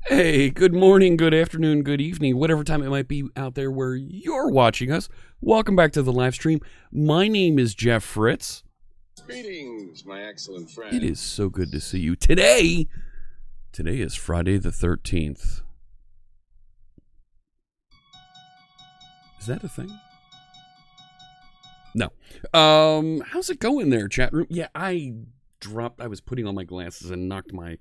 Hey, good morning, good afternoon, good evening, whatever time it might be out there where you're watching us. Welcome back to the live stream. My name is Jeff Fritz. Greetings, my excellent friend. It is so good to see you. Today is Friday the 13th. Is that a thing? No. How's it going there, chat room? Yeah, I was putting on my glasses and knocked my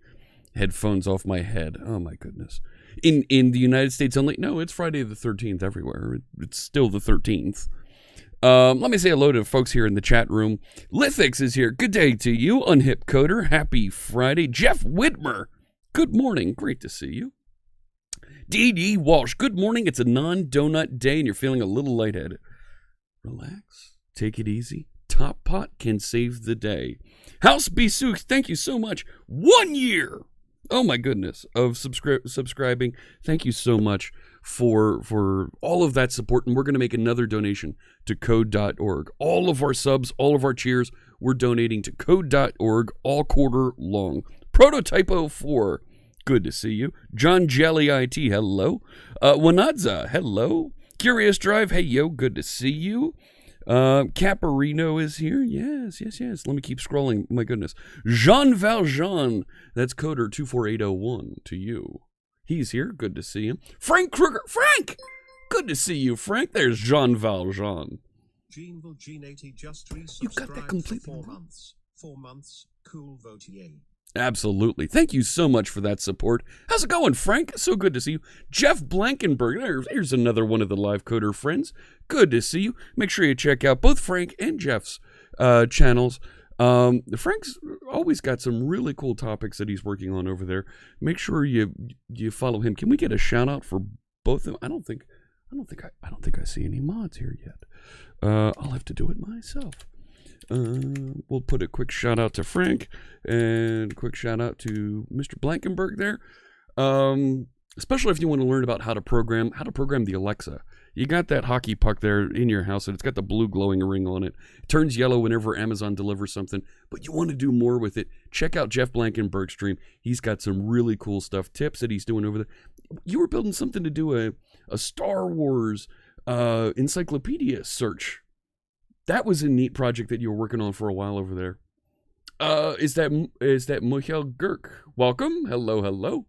headphones off my head. Oh my goodness. In the United States only? No, it's Friday the 13th everywhere. It's still the 13th. Let me say hello to folks here in the chat room. Lithix is here. Good day to you. Unhip Coder. Happy Friday. Jeff Whitmer. Good morning. Great to see you. D.D. Walsh. Good morning. It's a non-donut day and you're feeling a little lightheaded. Relax. Take it easy. Top Pot can save the day. House Bisou, thank you so much. 1 year. Oh my goodness, of subscribing. Thank you so much for all of that support. And we're going to make another donation to code.org. All of our subs, all of our cheers, we're donating to code.org all quarter long. Prototypo 4, good to see you. John Jelly IT, hello. Wanadza, hello. Curious Drive, hey yo, good to see you. Caparino is here. Yes. Let me keep scrolling. My goodness. Jean Valjean. That's Coder 24801 to you. He's here. Good to see him. Frank Kruger. Frank! Good to see you, Frank. There's Jean Valjean. Gene Gene 80 just you got that completely 4 months. 4 months. Cool vote yay. Absolutely. Thank you so much for that support. How's it going, Frank? So good to see you. Jeff Blankenberg. Here's another one of the Live Coder friends. Good to see you. Make sure you check out both Frank and Jeff's channels. Frank's always got some really cool topics that he's working on over there. Make sure you follow him. Can we get a shout out for both of them? I don't think I don't think I see any mods here yet. I'll have to do it myself. We'll put a quick shout out to Frank and a quick shout out to Mr. Blankenberg there. Especially if you want to learn about how to program the Alexa. You got that hockey puck there in your house, and it's got the blue glowing ring on it. It turns yellow whenever Amazon delivers something, but you want to do more with it. Check out Jeff Blankenberg's stream. He's got some really cool stuff, tips that he's doing over there. You were building something to do a Star Wars encyclopedia search. That was a neat project that you were working on for a while over there. Is that Michael Girk? Welcome. Hello.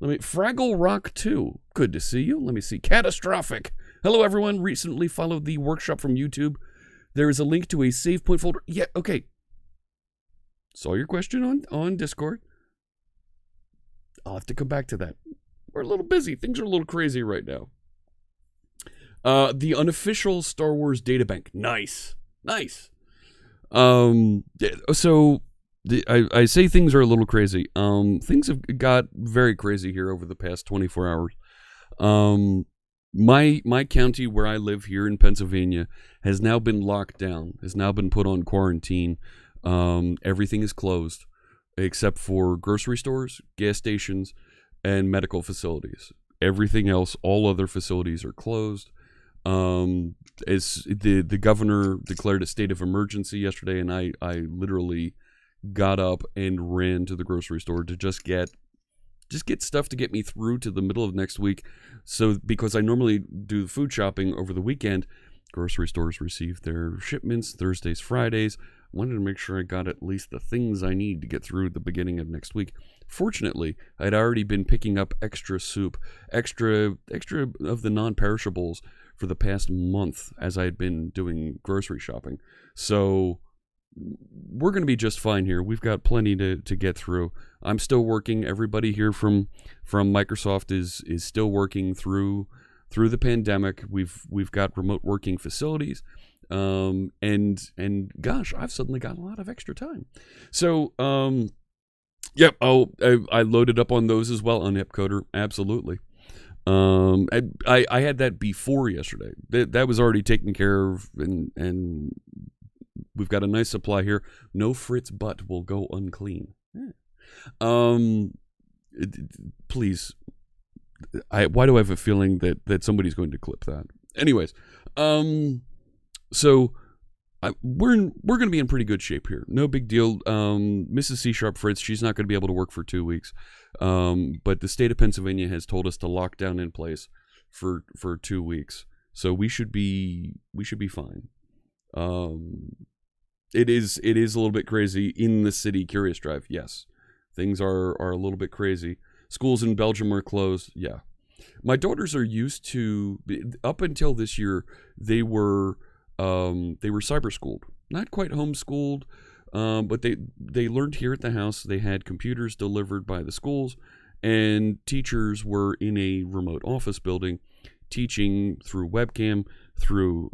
Fraggle Rock 2. Good to see you. Let me see. Catastrophic. Hello, everyone. Recently followed the workshop from YouTube. There is a link to a save point folder. Yeah, okay. Saw your question on Discord. I'll have to come back to that. We're a little busy. Things are a little crazy right now. The unofficial Star Wars databank. Nice. So I say things are a little crazy. Things have got very crazy here over the past 24 hours. My county where I live here in Pennsylvania has now been locked down, has now been put on quarantine. Everything is closed except for grocery stores, gas stations, and medical facilities. Everything else, all other facilities are closed. As the governor declared a state of emergency yesterday, and I literally got up and ran to the grocery store to just get stuff to get me through to the middle of next week. So because I normally do food shopping over the weekend, grocery stores receive their shipments Thursdays, Fridays. I wanted to make sure I got at least the things I need to get through the beginning of next week. Fortunately, I'd already been picking up extra soup, extra of the non-perishables for the past month as I had been doing grocery shopping. So we're going to be just fine here. We've got plenty to get through. I'm still working. Everybody here from Microsoft is still working through the pandemic. We've got remote working facilities. And gosh, I've suddenly got a lot of extra time. So, yep. I loaded up on those as well on HipCoder. Absolutely. I had that before yesterday. That was already taken care of, and we've got a nice supply here. No Fritz butt will go unclean. Please. Why do I have a feeling that somebody's going to clip that? Anyways, so we're going to be in pretty good shape here. No big deal. Mrs. C# Fritz, she's not going to be able to work for 2 weeks. But the state of Pennsylvania has told us to lock down in place for 2 weeks. So we should be fine. It is a little bit crazy in the city. Curious Drive, yes. Things are a little bit crazy. Schools in Belgium are closed. Yeah. My daughters are used to, up until this year, they were cyber schooled. Not quite homeschooled, but they learned here at the house. They had computers delivered by the schools, and teachers were in a remote office building teaching through webcam, through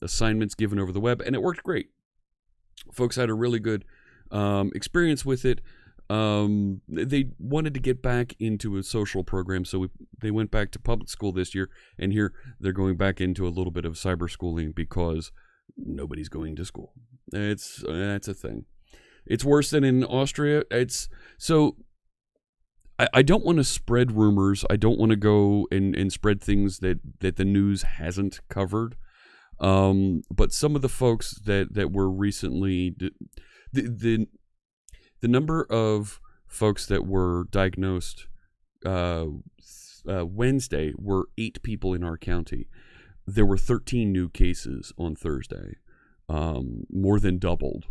assignments given over the web, and it worked great. Folks had a really good experience with it. They wanted to get back into a social program, so they went back to public school this year, and here they're going back into a little bit of cyber schooling because nobody's going to school. That's a thing. It's worse than in Austria. I don't want to spread rumors. I don't want to go and spread things that the news hasn't covered. But some of the folks that were recently the number of folks that were diagnosed Wednesday were 8 people in our county. There were 13 new cases on Thursday, more than doubled.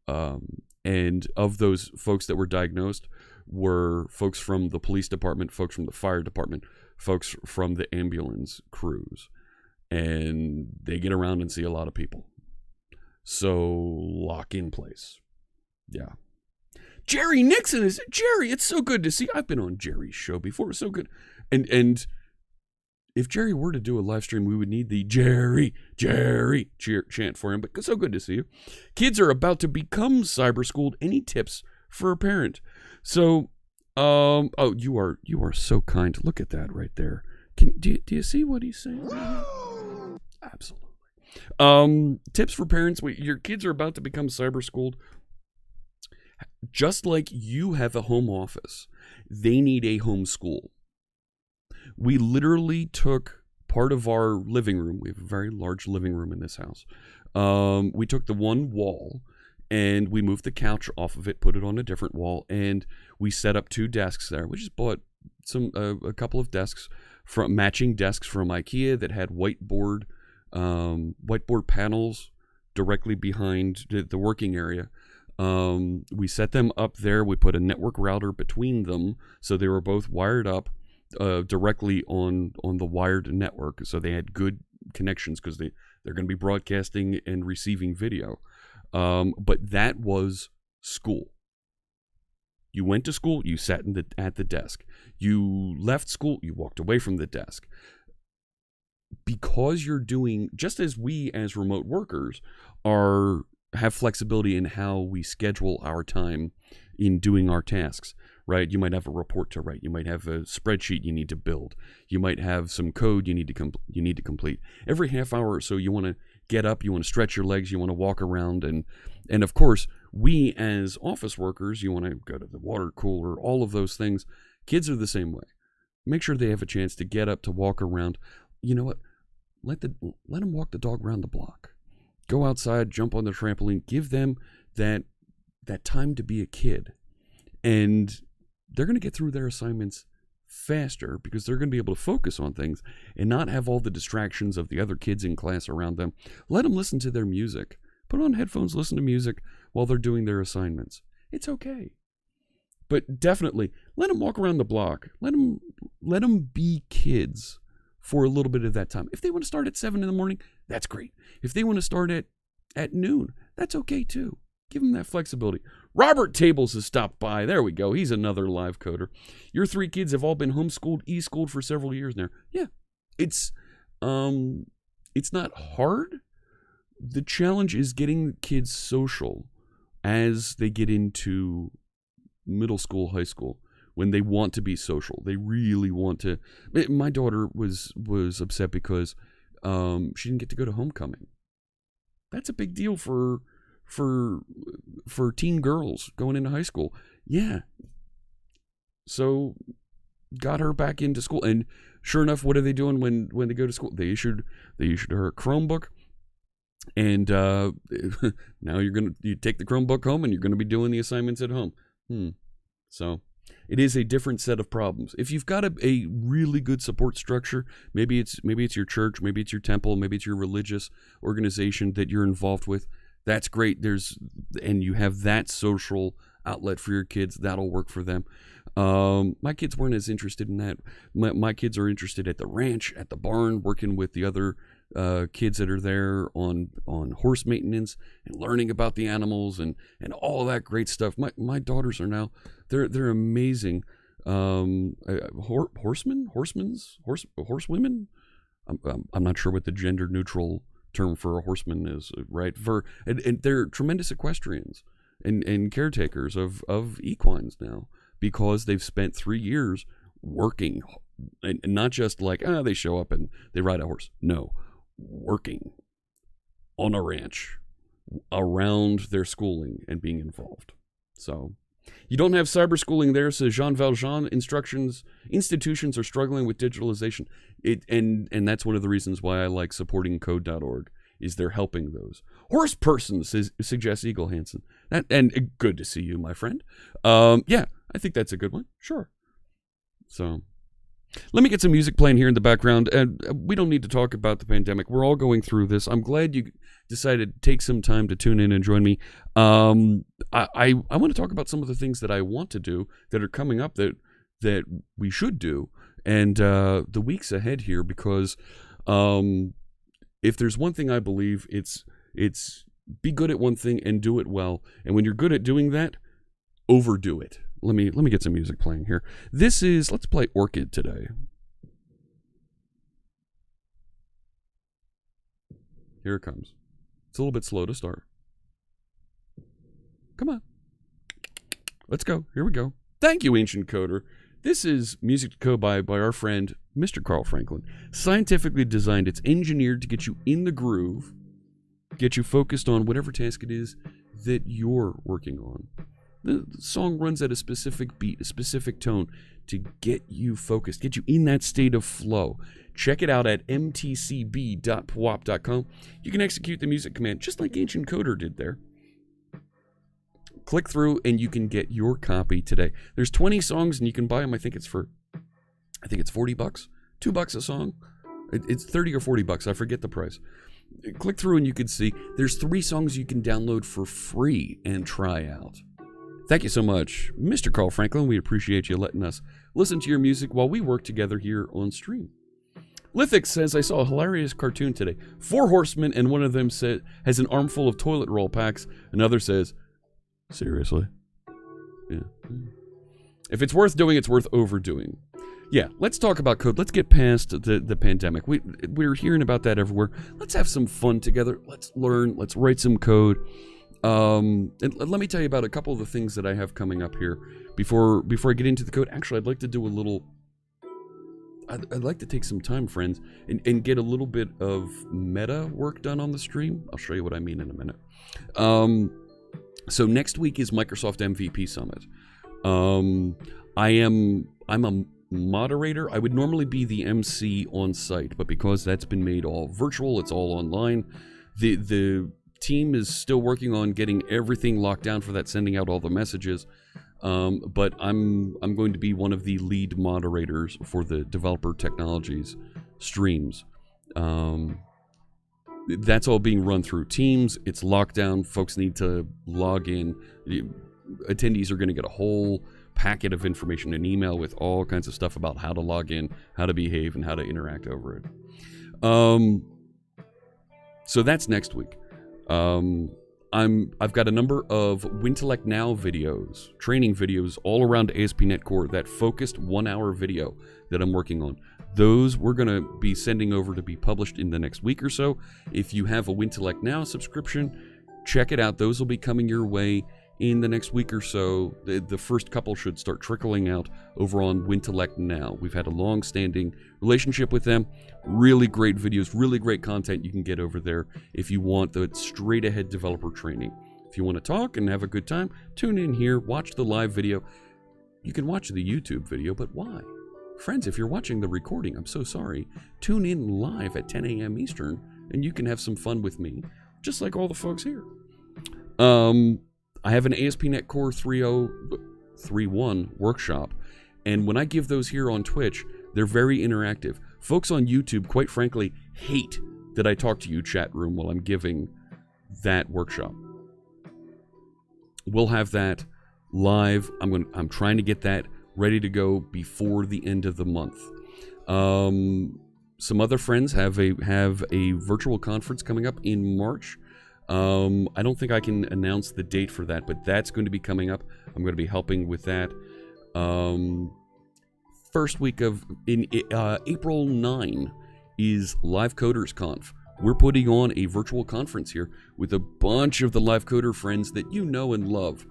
And of those folks that were diagnosed were folks from the police department, folks from the fire department, folks from the ambulance crews. And they get around and see a lot of people. So lock in place. Yeah. Jerry Nixon is Jerry. It's so good to see. I've been on Jerry's show before. It's so good. And if Jerry were to do a live stream, we would need the Jerry chant for him. But it's so good to see you. Kids are about to become cyber schooled. Any tips for a parent? So, you are so kind. Look at that right there. Do you see what he's saying? Absolutely. Tips for parents. Your kids are about to become cyber schooled. Just like you have a home office, they need a home school. We literally took part of our living room. We have a very large living room in this house. We took the one wall and we moved the couch off of it, put it on a different wall, and we set up 2 desks there. We just bought a couple of desks from matching desks from IKEA that had whiteboard panels directly behind the working area. We set them up there. We put a network router between them, so they were both wired up directly on the wired network, so they had good connections because they're going to be broadcasting and receiving video. But that was school. You went to school, you sat at the desk. You left school, you walked away from the desk. Because you're doing, just as we as remote workers have flexibility in how we schedule our time in doing our tasks, right? You might have a report to write. You might have a spreadsheet you need to build. You might have some code you need to complete. Every half hour or so, you want to get up, you want to stretch your legs, you want to walk around, and of course, we as office workers, you want to go to the water cooler, all of those things. Kids are the same way. Make sure they have a chance to get up, to walk around. You know what? Let them walk the dog around the block. Go outside, jump on the trampoline, give them that time to be a kid. And they're going to get through their assignments faster because they're going to be able to focus on things and not have all the distractions of the other kids in class around them. Let them listen to their music. Put on headphones, listen to music while they're doing their assignments. It's okay. But definitely, let them walk around the block. Let them be kids for a little bit of that time. If they want to start at 7 in the morning, that's great. If they want to start at noon, that's okay too. Give them that flexibility. Robert Tables has stopped by. There we go. He's another live coder. Your 3 kids have all been homeschooled, e-schooled for several years now. Yeah, it's not hard. The challenge is getting kids social as they get into middle school, high school, when they want to be social. They really want to. My daughter was upset because she didn't get to go to homecoming. That's a big deal for teen girls going into high school. Yeah. So got her back into school, and sure enough, what are they doing when they go to school? They issued her a Chromebook. And now you take the Chromebook home and you're gonna be doing the assignments at home. So it is a different set of problems. If you've got a really good support structure, maybe it's your church, maybe it's your temple, maybe it's your religious organization that you're involved with. That's great. And you have that social outlet for your kids. That'll work for them. My kids weren't as interested in that. My kids are interested at the ranch, at the barn, working with the other kids that are there on horse maintenance and learning about the animals and all that great stuff. My daughters are now they're amazing horsewomen. I'm not sure what the gender neutral term for a horseman is, right? And they're tremendous equestrians and caretakers of equines now because they've spent 3 years working, and not just like they show up and they ride a horse. No, working on a ranch around their schooling and being involved. So you don't have cyber schooling there, says Jean Valjean. Institutions are struggling with digitalization. And that's one of the reasons why I like supporting code.org, is they're helping those. Horse person, suggests Eagle Hansen. And good to see you, my friend. Yeah, I think that's a good one. Sure. So let me get some music playing here in the background. And we don't need to talk about the pandemic. We're all going through this. I'm glad you decided to take some time to tune in and join me. I want to talk about some of the things that I want to do that are coming up that we should do, and the weeks ahead here, because if there's one thing I believe, it's be good at one thing and do it well. And when you're good at doing that, overdo it. Let me get some music playing here. Let's play Orchid today. Here it comes. It's a little bit slow to start. Come on. Let's go. Here we go. Thank you, Ancient Coder. This is Music to Code by our friend Mr. Carl Franklin, scientifically designed. It's engineered to get you in the groove, get you focused on whatever task it is that you're working on. The song runs at a specific beat, a specific tone to get you focused, get you in that state of flow. Check it out at mtcb.pwop.com. You can execute the music command just like Ancient Coder did there. Click through and you can get your copy today. There's 20 songs and you can buy them. I think it's $40, $2 a song. It's 30 or $40. I forget the price. Click through and you can see there's 3 songs you can download for free and try out. Thank you so much, Mr. Carl Franklin. We appreciate you letting us listen to your music while we work together here on stream. Lithix says, I saw a hilarious cartoon today. 4 horsemen, and one of them has an armful of toilet roll packs. Another says, seriously? Yeah. If it's worth doing, it's worth overdoing. Yeah, let's talk about code. Let's get past the pandemic. We're hearing about that everywhere. Let's have some fun together. Let's learn. Let's write some code. And let me tell you about a couple of the things that I have coming up here before I get into the code. Actually, I'd like to do a little... I'd like to take some time, friends, and get a little bit of meta work done on the stream. I'll show you what I mean in a minute. So next week is Microsoft MVP Summit. I'm a moderator. I would normally be the MC on site, but because that's been made all virtual, it's all online. The team is still working on getting everything locked down for that, sending out all the messages. But I'm going to be one of the lead moderators for the Developer Technologies streams. That's all being run through Teams. It's locked down. Folks need to log in. Attendees are going to get a whole packet of information, an email with all kinds of stuff about how to log in, how to behave, and how to interact over it. So that's next week. I've got a number of Wintellect Now videos, training videos all around ASP.NET Core, that focused 1-hour video that I'm working on. Those we're going to be sending over to be published in the next week or so. If you have a Wintellect Now subscription, check it out. Those will be coming your way in the next week or so. The first couple should start trickling out over on Wintellect Now. We've had a long-standing relationship with them. Really great videos, really great content you can get over there if you want the straight-ahead developer training. If you want to talk and have a good time, tune in here, watch the live video. You can watch the YouTube video, but why? Friends, if you're watching the recording, I'm so sorry. Tune in live at 10 a.m. Eastern, and you can have some fun with me, just like all the folks here. I have an ASP.NET Core 3.0.3.1 workshop, and when I give those here on Twitch, they're very interactive. Folks on YouTube, quite frankly, hate that I talk to you, chat room, while I'm giving that workshop. We'll have that live. I'm trying to get that ready to go before the end of the month. Some other friends have a virtual conference coming up in March. I don't think I can announce the date for that, but that's going to be coming up. I'm going to be helping with that. First week of April 9 is Live Coders Conf. We're putting on a virtual conference here with a bunch of the Live Coder friends that you know and love.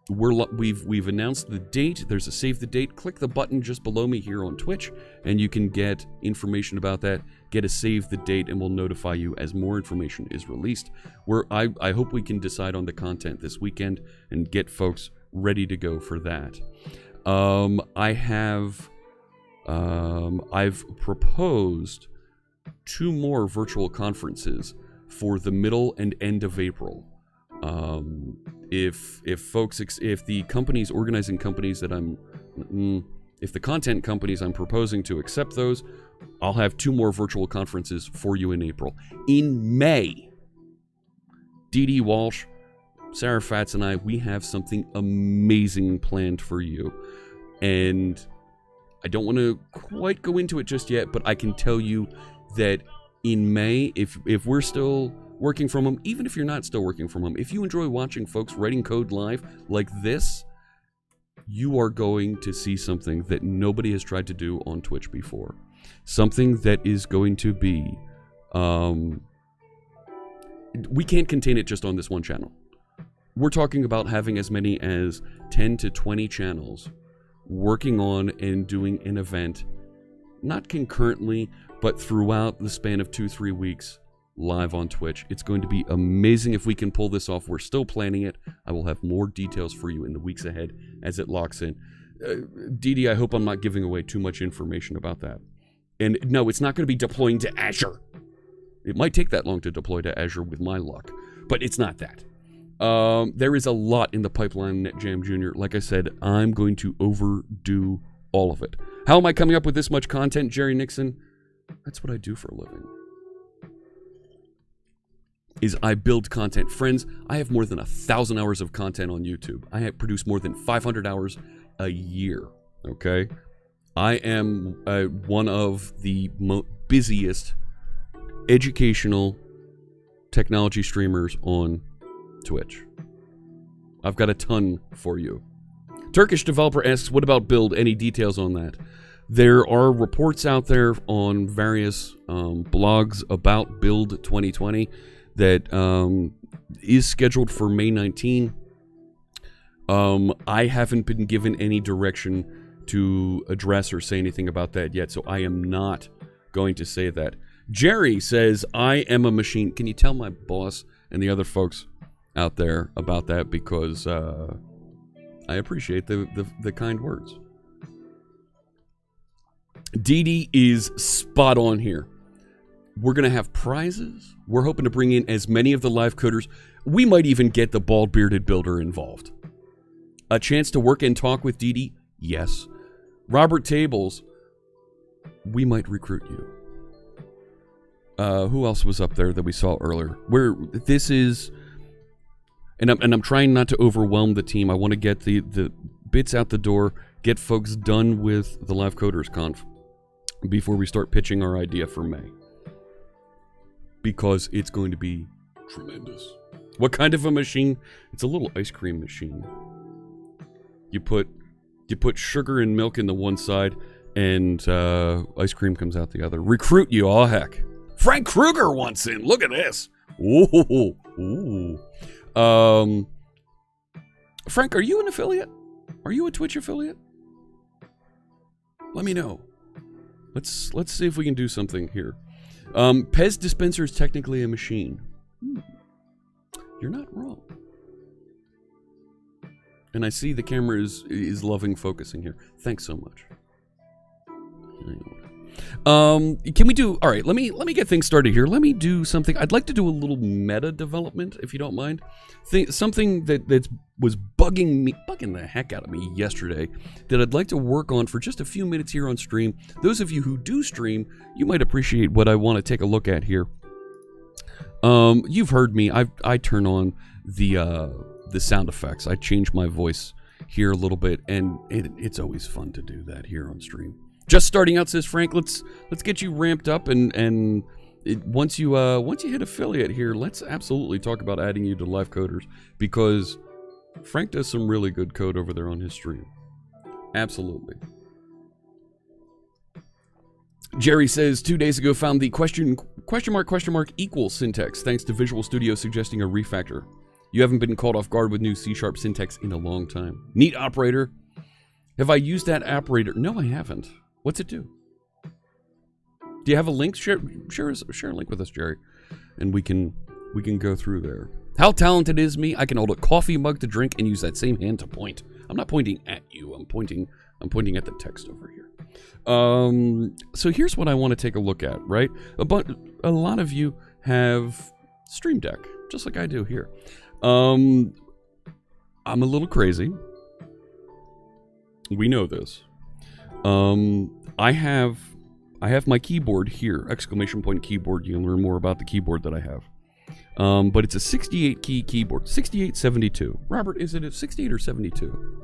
We've announced the date. There's a save the date. Click the button just below me here on Twitch, and you can get information about that. Get a save the date, and we'll notify you as more information is released. I hope we can decide on the content this weekend and get folks ready to go for that. I've proposed 2 more virtual conferences for the middle and end of April. If the companies, organizing companies that if the content companies I'm proposing to accept those, I'll have 2 more virtual conferences for you in April. In May, Dee Walsh, Sarah Fatz, and I, we have something amazing planned for you. And I don't want to quite go into it just yet, but I can tell you that in May, if we're still working from home, even if you're not still working from home, if you enjoy watching folks writing code live like this, you are going to see something that nobody has tried to do on Twitch before. Something that is going to be... we can't contain it just on this one channel. We're talking about having as many as 10 to 20 channels working on and doing an event, not concurrently, but throughout the span of 2-3 weeks, live on Twitch. It's going to be amazing if we can pull this off. We're still planning it. I will have more details for you in the weeks ahead as it locks in. Dee, I hope I'm not giving away too much information about that. And no, it's not going to be deploying to Azure. It might take that long to deploy to Azure with my luck, but it's not that. There is a lot in the pipeline, NetJam Jr. Like I said, I'm going to overdo all of it. How am I coming up with this much content, Jerry Nixon? That's what I do for a living. Is I build content. Friends, I have more than 1,000 hours of content on YouTube. I have produced more than 500 hours a year, okay? I am one of the busiest educational technology streamers on Twitch. I've got a ton for you. Turkish developer asks, what about build? Any details on that? There are reports out there on various blogs about build 2020 that is scheduled for May 19. I haven't been given any direction to address or say anything about that yet, so I am not going to say that. Jerry says, I am a machine. Can you tell my boss and the other folks out there about that? Because I appreciate the kind words. Dee is spot on here. We're going to have prizes. We're hoping to bring in as many of the live coders. We might even get the bald-bearded builder involved. A chance to work and talk with Dee? Yes. Robert Tables, we might recruit you. Who else was up there that we saw earlier? This is, and I'm trying not to overwhelm the team. I want to get the bits out the door, get folks done with the Live Coders Conf before we start pitching our idea for May. Because it's going to be tremendous. What kind of a machine? It's a little ice cream machine. You put sugar and milk in the one side, and ice cream comes out the other. Recruit you, oh heck. Frank Kruger wants in. Look at this. Ooh. Frank, are you an affiliate? Are you a Twitch affiliate? Let me know. Let's see if we can do something here. Pez dispenser is technically a machine. You're not wrong. And I see the camera is loving focusing here. Thanks so much. Can we do, all right, let me get things started here. Let me do something. I'd like to do a little meta development, if you don't mind. Something that was bugging the heck out of me yesterday that I'd like to work on for just a few minutes here on stream. Those of you who do stream, you might appreciate what I want to take a look at here. You've heard me. I turn on the sound effects. I change my voice here a little bit, and it's always fun to do that here on stream. Just starting out, says Frank. Let's get you ramped up, and once you hit affiliate here, let's absolutely talk about adding you to Live Coders, because Frank does some really good code over there on his stream. Absolutely. Jerry says 2 days ago found the question mark equal syntax thanks to Visual Studio suggesting a refactor. You haven't been caught off guard with new C# syntax in a long time. Neat operator. Have I used that operator? No, I haven't. What's it do? Do you have a link? Share a link with us, Jerry, and we can go through there. How talented is me? I can hold a coffee mug to drink and use that same hand to point. I'm not pointing at you. I'm pointing at the text over here. So here's what I want to take a look at, right? A lot of you have Stream Deck, just like I do here. I'm a little crazy. We know this. I have my keyboard here, exclamation point keyboard. You can learn more about the keyboard that I have. But it's a 68 key keyboard, 6872. Robert, is it a 68 or 72?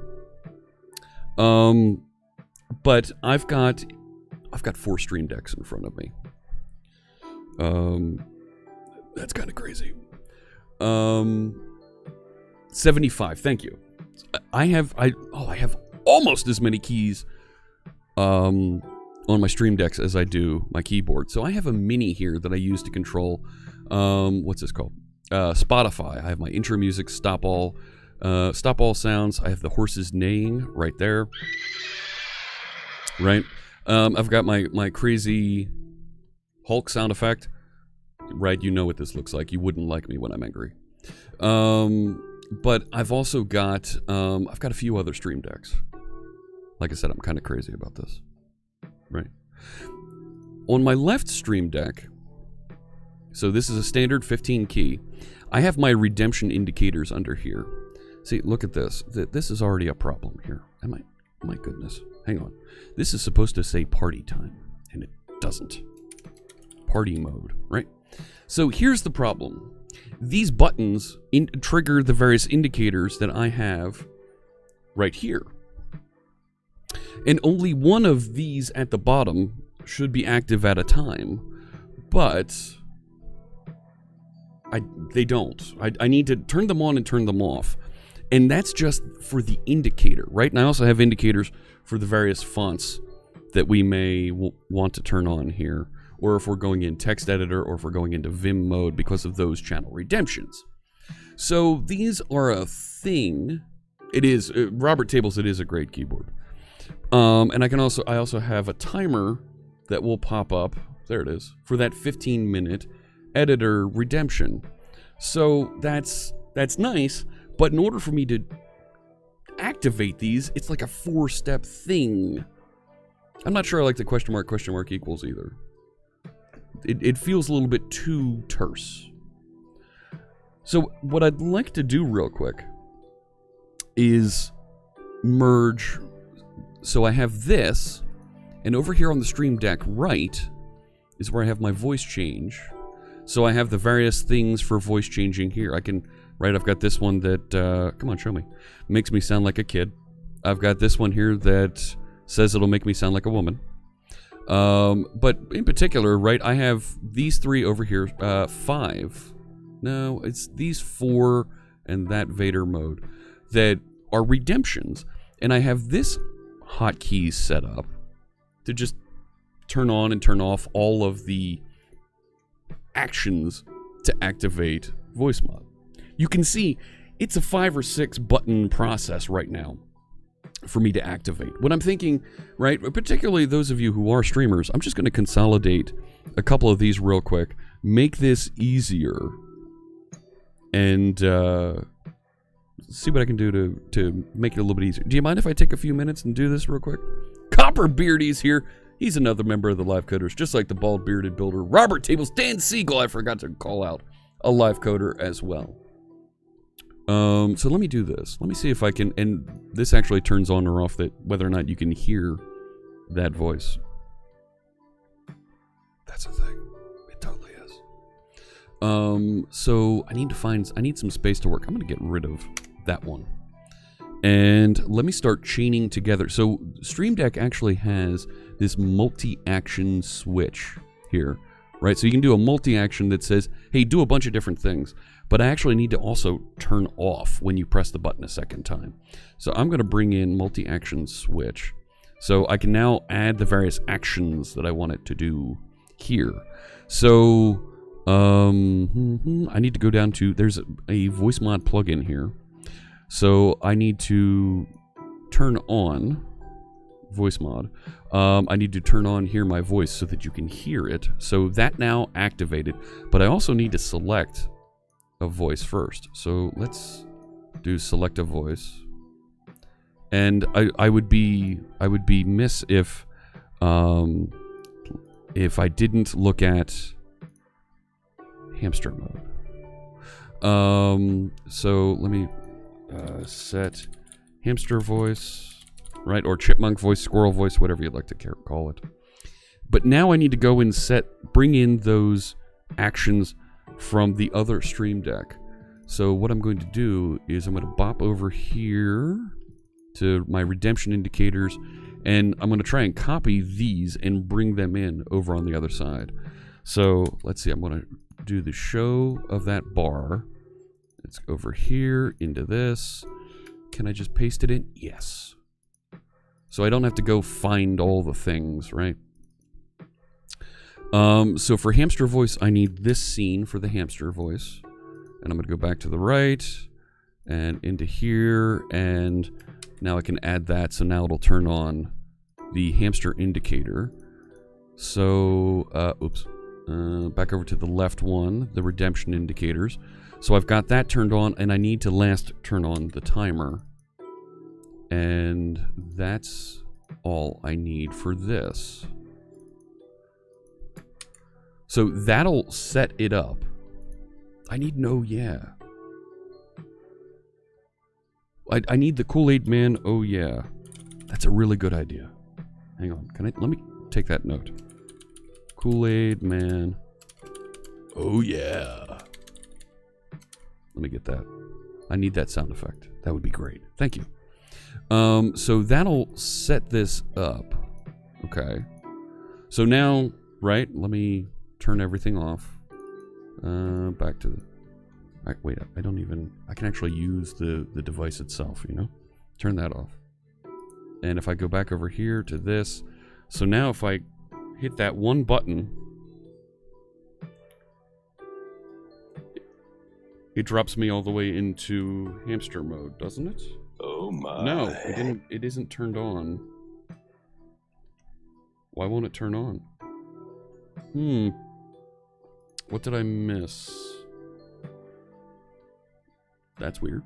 But I've got 4 Stream Decks in front of me. That's kind of crazy. 75. Thank you. I have almost as many keys on my Stream Decks as I do my keyboard. So I have a mini here that I use to control what's this called? Spotify. I have my intro music, stop all, Stop all sounds. I have the horses neighing right there. Right? I've got my crazy Hulk sound effect. Right, you know what this looks like. You wouldn't like me when I'm angry. But I've also got, I've got a few other stream decks. Like I said, I'm kind of crazy about this. Right. On my left stream deck, so this is a standard 15 key, I have my redemption indicators under here. See, look at this. This is already a problem here. My goodness. Hang on. This is supposed to say party time, and it doesn't. Party mode, right? So here's the problem. These buttons trigger the various indicators that I have right here. And only one of these at the bottom should be active at a time. But they don't. I need to turn them on and turn them off. And that's just for the indicator, right? And I also have indicators for the various fonts that we may want to turn on here. Or if we're going in text editor, or if we're going into Vim mode because of those channel redemptions. So these are a thing. It is, Robert Tables, it is a great keyboard. And I also have a timer that will pop up, there it is, for that 15-minute editor redemption. So that's nice, but in order for me to activate these, it's like a 4-step thing. I'm not sure I like the question mark equals either. It feels a little bit too terse. So what I'd like to do real quick is merge. So I have this, and over here on the stream deck right is where I have my voice change. So I have the various things for voice changing here. I've got this one that, come on, show me, makes me sound like a kid. I've got this one here that says it'll make me sound like a woman. But in particular, right, I have these 3 over here, 5. No, it's these 4 and that Vader mode that are redemptions. And I have this hotkey set up to just turn on and turn off all of the actions to activate voice mod. You can see it's a 5 or 6 button process right now for me to activate. What I'm thinking, right, particularly those of you who are streamers, I'm just going to consolidate a couple of these real quick, make this easier, and see what I can do to make it a little bit easier. Do you mind if I take a few minutes and do this real quick? Copperbeardy's here. He's another member of the Live Coders, just like the bald-bearded builder. Robert Tables, Dan Siegel, I forgot to call out, a Live Coder as well. So let me do this. Let me see if I can, and this actually turns on or off that whether or not you can hear that voice. That's a thing. It totally is. So I need some space to work. I'm gonna get rid of that one. And let me start chaining together. So Stream Deck actually has this multi-action switch here, right? So you can do a multi-action that says, hey, do a bunch of different things. But I actually need to also turn off when you press the button a second time. So I'm going to bring in multi-action switch. So I can now add the various actions that I want it to do here. So I need to go down to, there's a voice mod plugin here. So I need to turn on voice mod. I need to turn on here my voice so that you can hear it. So that now activated. But I also need to select a voice first. So let's do select a voice. And I would be miss if I didn't look at hamster mode. So let me set hamster voice, right? Or chipmunk voice, squirrel voice, whatever you'd like to call it. But now I need to go and bring in those actions from the other Stream Deck. So what I'm going to do is I'm going to bop over here to my redemption indicators, and I'm going to try and copy these and bring them in over on the other side. So let's see, I'm going to do the show of that bar. It's over here into this. Can I just paste it in? Yes. So I don't have to go find all the things, right? So for hamster voice, I need this scene for the hamster voice. And I'm going to go back to the right. and into here, and now I can add that, so now it'll turn on the hamster indicator. So, back over to the left one, the redemption indicators. So I've got that turned on, and I need to last turn on the timer. And that's all I need for this. So that'll set it up. I need no, yeah. I need the Kool-Aid Man, oh yeah. That's a really good idea. Hang on, let me take that note. Kool-Aid Man, oh yeah. Let me get that. I need that sound effect. That would be great. Thank you. So that'll set this up. Okay. So now, right, let me turn everything off. Back to the... wait, I don't even... I can actually use the device itself, you know? Turn that off. And if I go back over here to this... So now if I hit that one button... It drops me all the way into hamster mode, doesn't it? Oh my. No, it isn't turned on. Why won't it turn on? What did I miss? That's weird.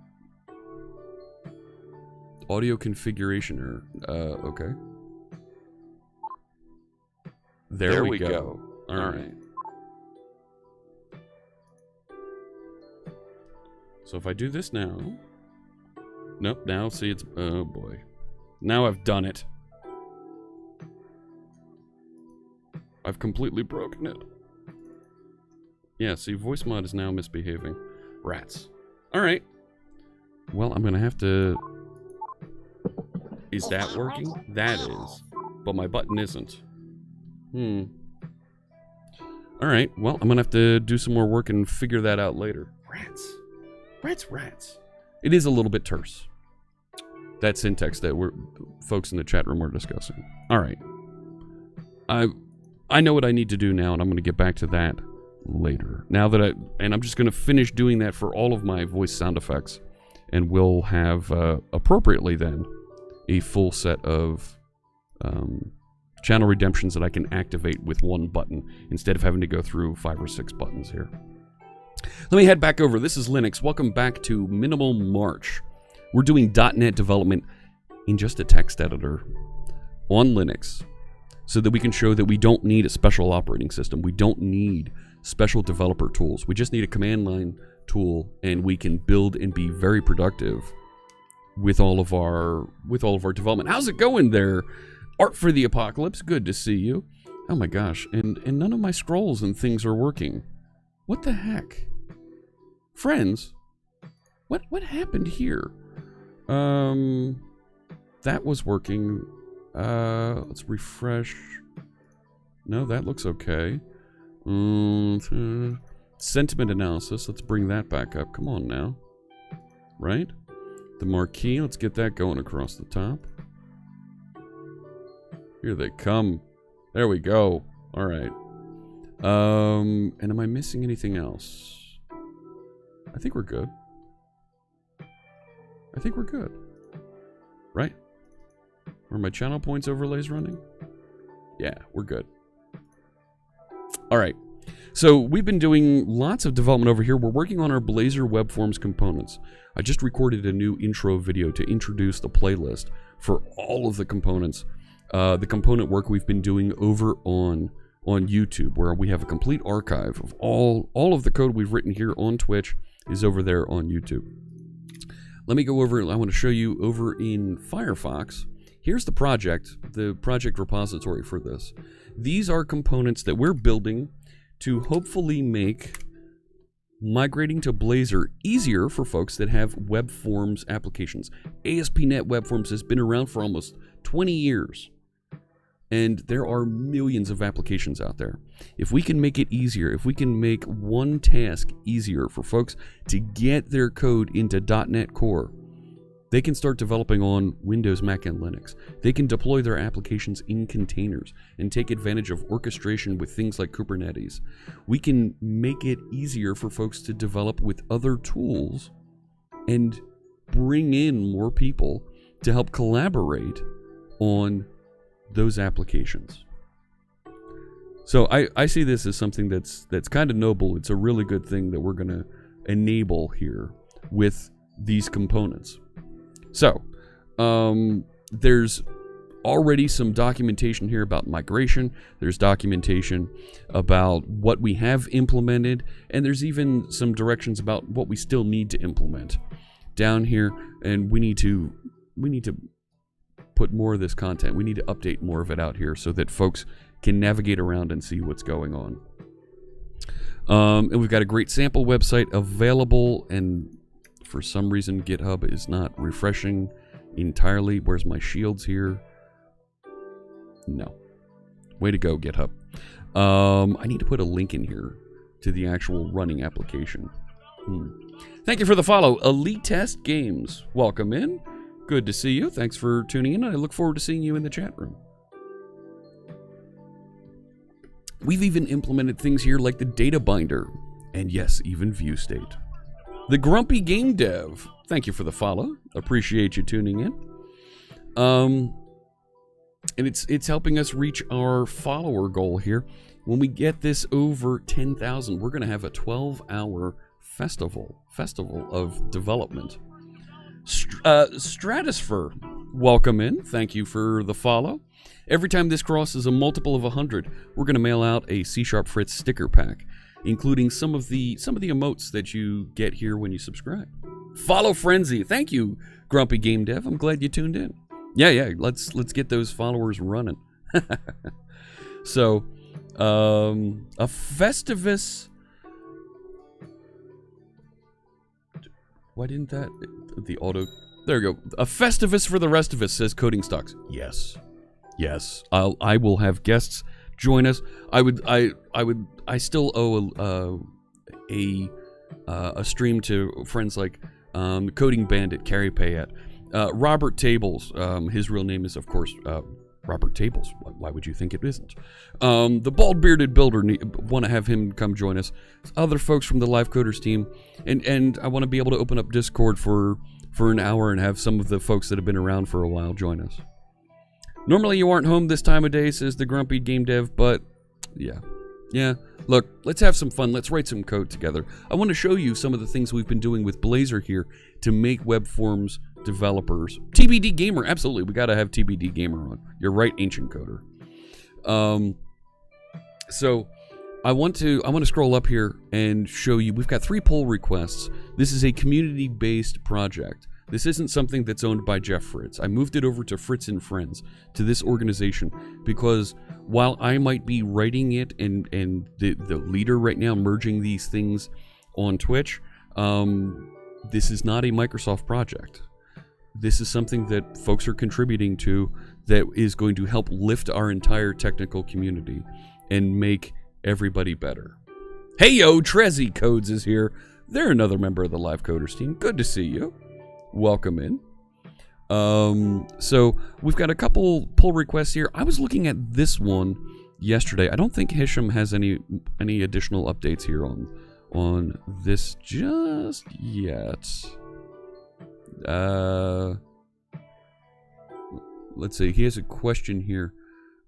Audio configuration error. Okay. There we go. All right. So if I do this now... Nope, now see it's... Oh boy. Now I've done it. I've completely broken it. Yeah, see, voice mod is now misbehaving. Rats. Alright. Well, I'm gonna have to... Is that working? That is. But my button isn't. Alright, well, I'm gonna have to do some more work and figure that out later. Rats. Rats. It is a little bit terse. That syntax that folks in the chat room were discussing. Alright. I know what I need to do now, and I'm going to get back to that later. Now that I'm just going to finish doing that for all of my voice sound effects, and we'll have, appropriately then, a full set of channel redemptions that I can activate with one button, instead of having to go through 5 or 6 buttons here. Let me head back over. This is Linux. Welcome back to Minimal March. We're doing .NET development in just a text editor on Linux so that we can show that we don't need a special operating system. We don't need special developer tools. We just need a command line tool, and we can build and be very productive with all of our development. How's it going there? Art for the Apocalypse. Good to see you. Oh my gosh. And none of my scrolls and things are working. What the heck? Friends, what happened here? That was working. Let's refresh. No, that looks okay. Sentiment analysis. Let's bring that back up. Come on now. Right? The marquee. Let's get that going across the top. Here they come. There we go. All right. And am I missing anything else? I think we're good. Right? Are my channel points overlays running? Yeah, we're good. Alright. So we've been doing lots of development over here. We're working on our Blazor web forms components. I just recorded a new intro video to introduce the playlist for all of the components. The component work we've been doing over on YouTube, where we have a complete archive of all of the code we've written here on Twitch is over there on YouTube. Let me go over, I want to show you over in Firefox. Here's the project repository for this. These are components that we're building to hopefully make migrating to Blazor easier for folks that have web forms applications. ASP.NET Web Forms has been around for almost 20 years. And there are millions of applications out there. If we can make it easier, if we can make one task easier for folks to get their code into .NET Core, they can start developing on Windows, Mac, and Linux. They can deploy their applications in containers and take advantage of orchestration with things like Kubernetes. We can make it easier for folks to develop with other tools and bring in more people to help collaborate on those applications. So I see this as something that's kind of noble. It's a really good thing that we're going to enable here with these components. So there's already some documentation here about migration. There's documentation about what we have implemented, and there's even some directions about what we still need to implement down here. And we need to put more of this content. We need to update more of it out here so that folks can navigate around and see what's going on. And we've got a great sample website available, and for some reason GitHub is not refreshing entirely. Where's my shields here? No. Way to go, GitHub. I need to put a link in here to the actual running application. Thank you for the follow, Elite Test Games. Welcome in. Good to see you. Thanks for tuning in. I look forward to seeing you in the chat room. We've even implemented things here like the data binder, and yes, even view state. The Grumpy Game Dev. Thank you for the follow. Appreciate you tuning in. And it's helping us reach our follower goal here. When we get this over 10,000, we're going to have a 12-hour festival of development. Stratosphere, welcome in. Thank you for the follow. Every time this crosses a multiple of 100, we're going to mail out a C# Fritz sticker pack, including some of the emotes that you get here when you subscribe. Follow Frenzy. Thank you, Grumpy Game Dev. I'm glad you tuned in. Yeah. Let's get those followers running. So, a festivus. Why didn't that the auto? There you go. A festivus for the rest of us, says Coding Stocks. Yes. I will have guests join us. I still owe a stream to friends like Coding Bandit, Carrie Payette, Robert Tables. His real name is, of course, Robert Tables. Why would you think it isn't? The Bald Bearded Builder, want to have him come join us. Other folks from the Live Coders team, and I want to be able to open up Discord for an hour and have some of the folks that have been around for a while join us. Normally you aren't home this time of day, says the Grumpy Game Dev, but yeah. Look, let's have some fun. Let's write some code together. I want to show you some of the things we've been doing with Blazor here to make web forms developers. TBD Gamer, absolutely. We got to have TBD Gamer on. You're right, Ancient Coder. So I want to scroll up here and show you. We've got 3 pull requests. This is a community-based project. This isn't something that's owned by Jeff Fritz. I moved it over to Fritz and Friends, to this organization, because while I might be writing it and the leader right now merging these things on Twitch, this is not a Microsoft project. This is something that folks are contributing to that is going to help lift our entire technical community and make everybody better. Hey yo, Trezzy Codes is here. They're another member of the Live Coders team. Good to see you. Welcome in. So we've got a couple pull requests here. I was looking at this one yesterday. I don't think Hisham has any additional updates here on this just yet. Let's see. He has a question here.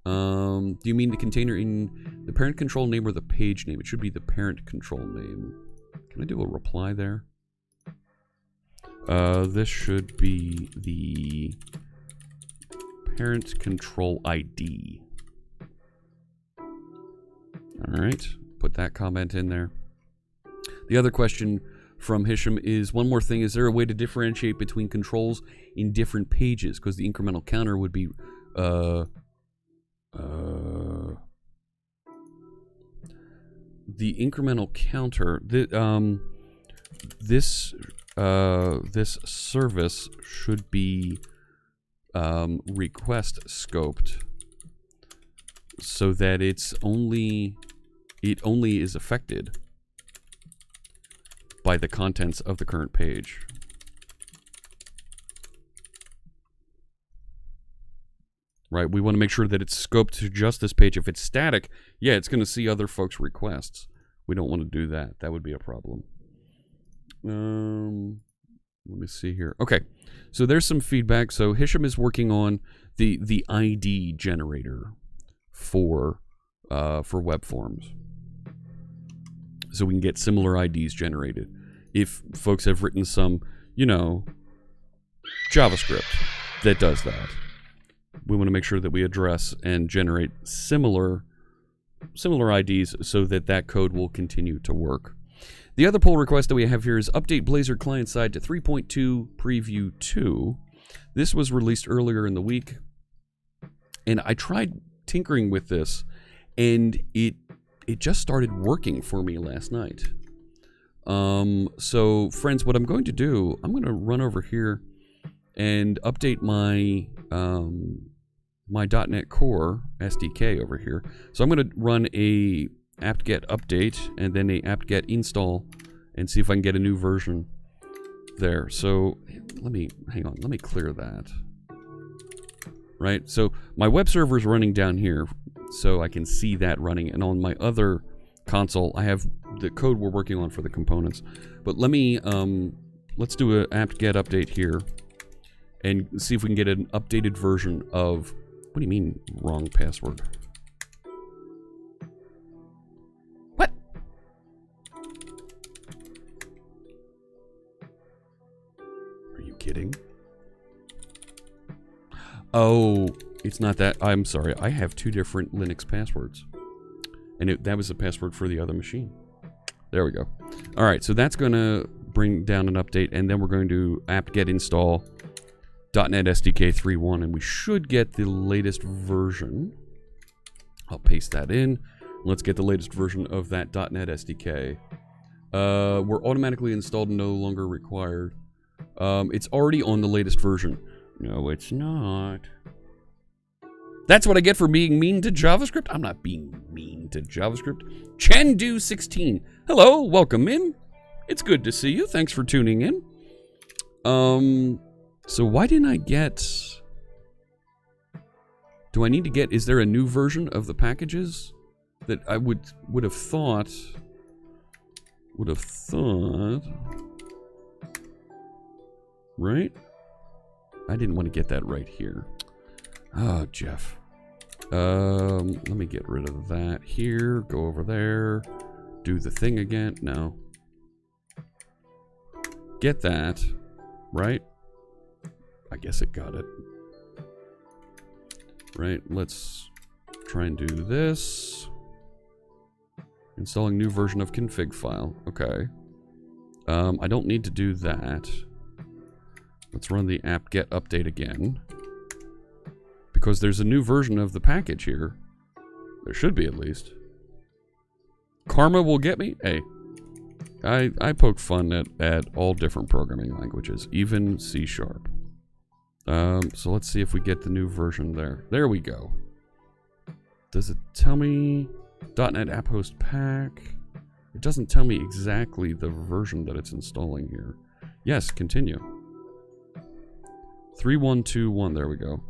Do you mean the container in the parent control name or the page name? It should be the parent control name. Can I do a reply there? This should be the parent control ID. Alright, put that comment in there. The other question from Hisham is, one more thing, is there a way to differentiate between controls in different pages? Because the incremental counter would be, the incremental counter, this service should be request scoped so that it only is affected by the contents of the current page. Right, we want to make sure that it's scoped to just this page. If it's static, yeah, it's going to see other folks' requests. We don't want to do that. That would be a problem. Let me see here. Okay, so there's some feedback. So Hisham is working on the ID generator for web forms, so we can get similar IDs generated. If folks have written some, you know, JavaScript that does that, we want to make sure that we address and generate similar IDs so that that code will continue to work. The other pull request that we have here is update Blazor client side to 3.2 preview 2. This was released earlier in the week, and I tried tinkering with this, and it just started working for me last night. So friends, what I'm going to do, I'm going to run over here and update my my .NET Core SDK over here. So I'm going to run a apt-get update and then a apt-get install and see if I can get a new version there. So let me clear that. Right, so my web server is running down here, so I can see that running, and on my other console I have the code we're working on for the components. But let me let's do an apt-get update here and see if we can get an updated version of, what do you mean wrong password? What? Are you kidding? Oh, it's not that. I'm sorry. I have two different Linux passwords. And that was the password for the other machine. There we go. All right, so that's going to bring down an update, and then we're going to apt-get install .NET SDK 3.1, and we should get the latest version. I'll paste that in. Let's get the latest version of that .NET SDK. We're automatically installed, no longer required. It's already on the latest version. No, it's not. That's what I get for being mean to JavaScript? I'm not being mean to JavaScript. Chandu16. Hello, welcome in. It's good to see you. Thanks for tuning in. So why didn't I get... Do I need to get... Is there a new version of the packages that I would have thought... Right? I didn't want to get that right here. Oh, Jeff. Let me get rid of that here. Go over there. Do the thing again. No. Get that. Right? I guess it got it. Right, let's try and do this. Installing new version of config file. Okay. I don't need to do that. Let's run the apt-get update again. Because there's a new version of the package here. There should be, at least. Karma will get me? Hey. I poke fun at all different programming languages, even C#. So let's see if we get the new version there. There we go. Does it tell me .NET App Host Pack? It doesn't tell me exactly the version that it's installing here. Yes, continue. 3.1.2.1, there we go.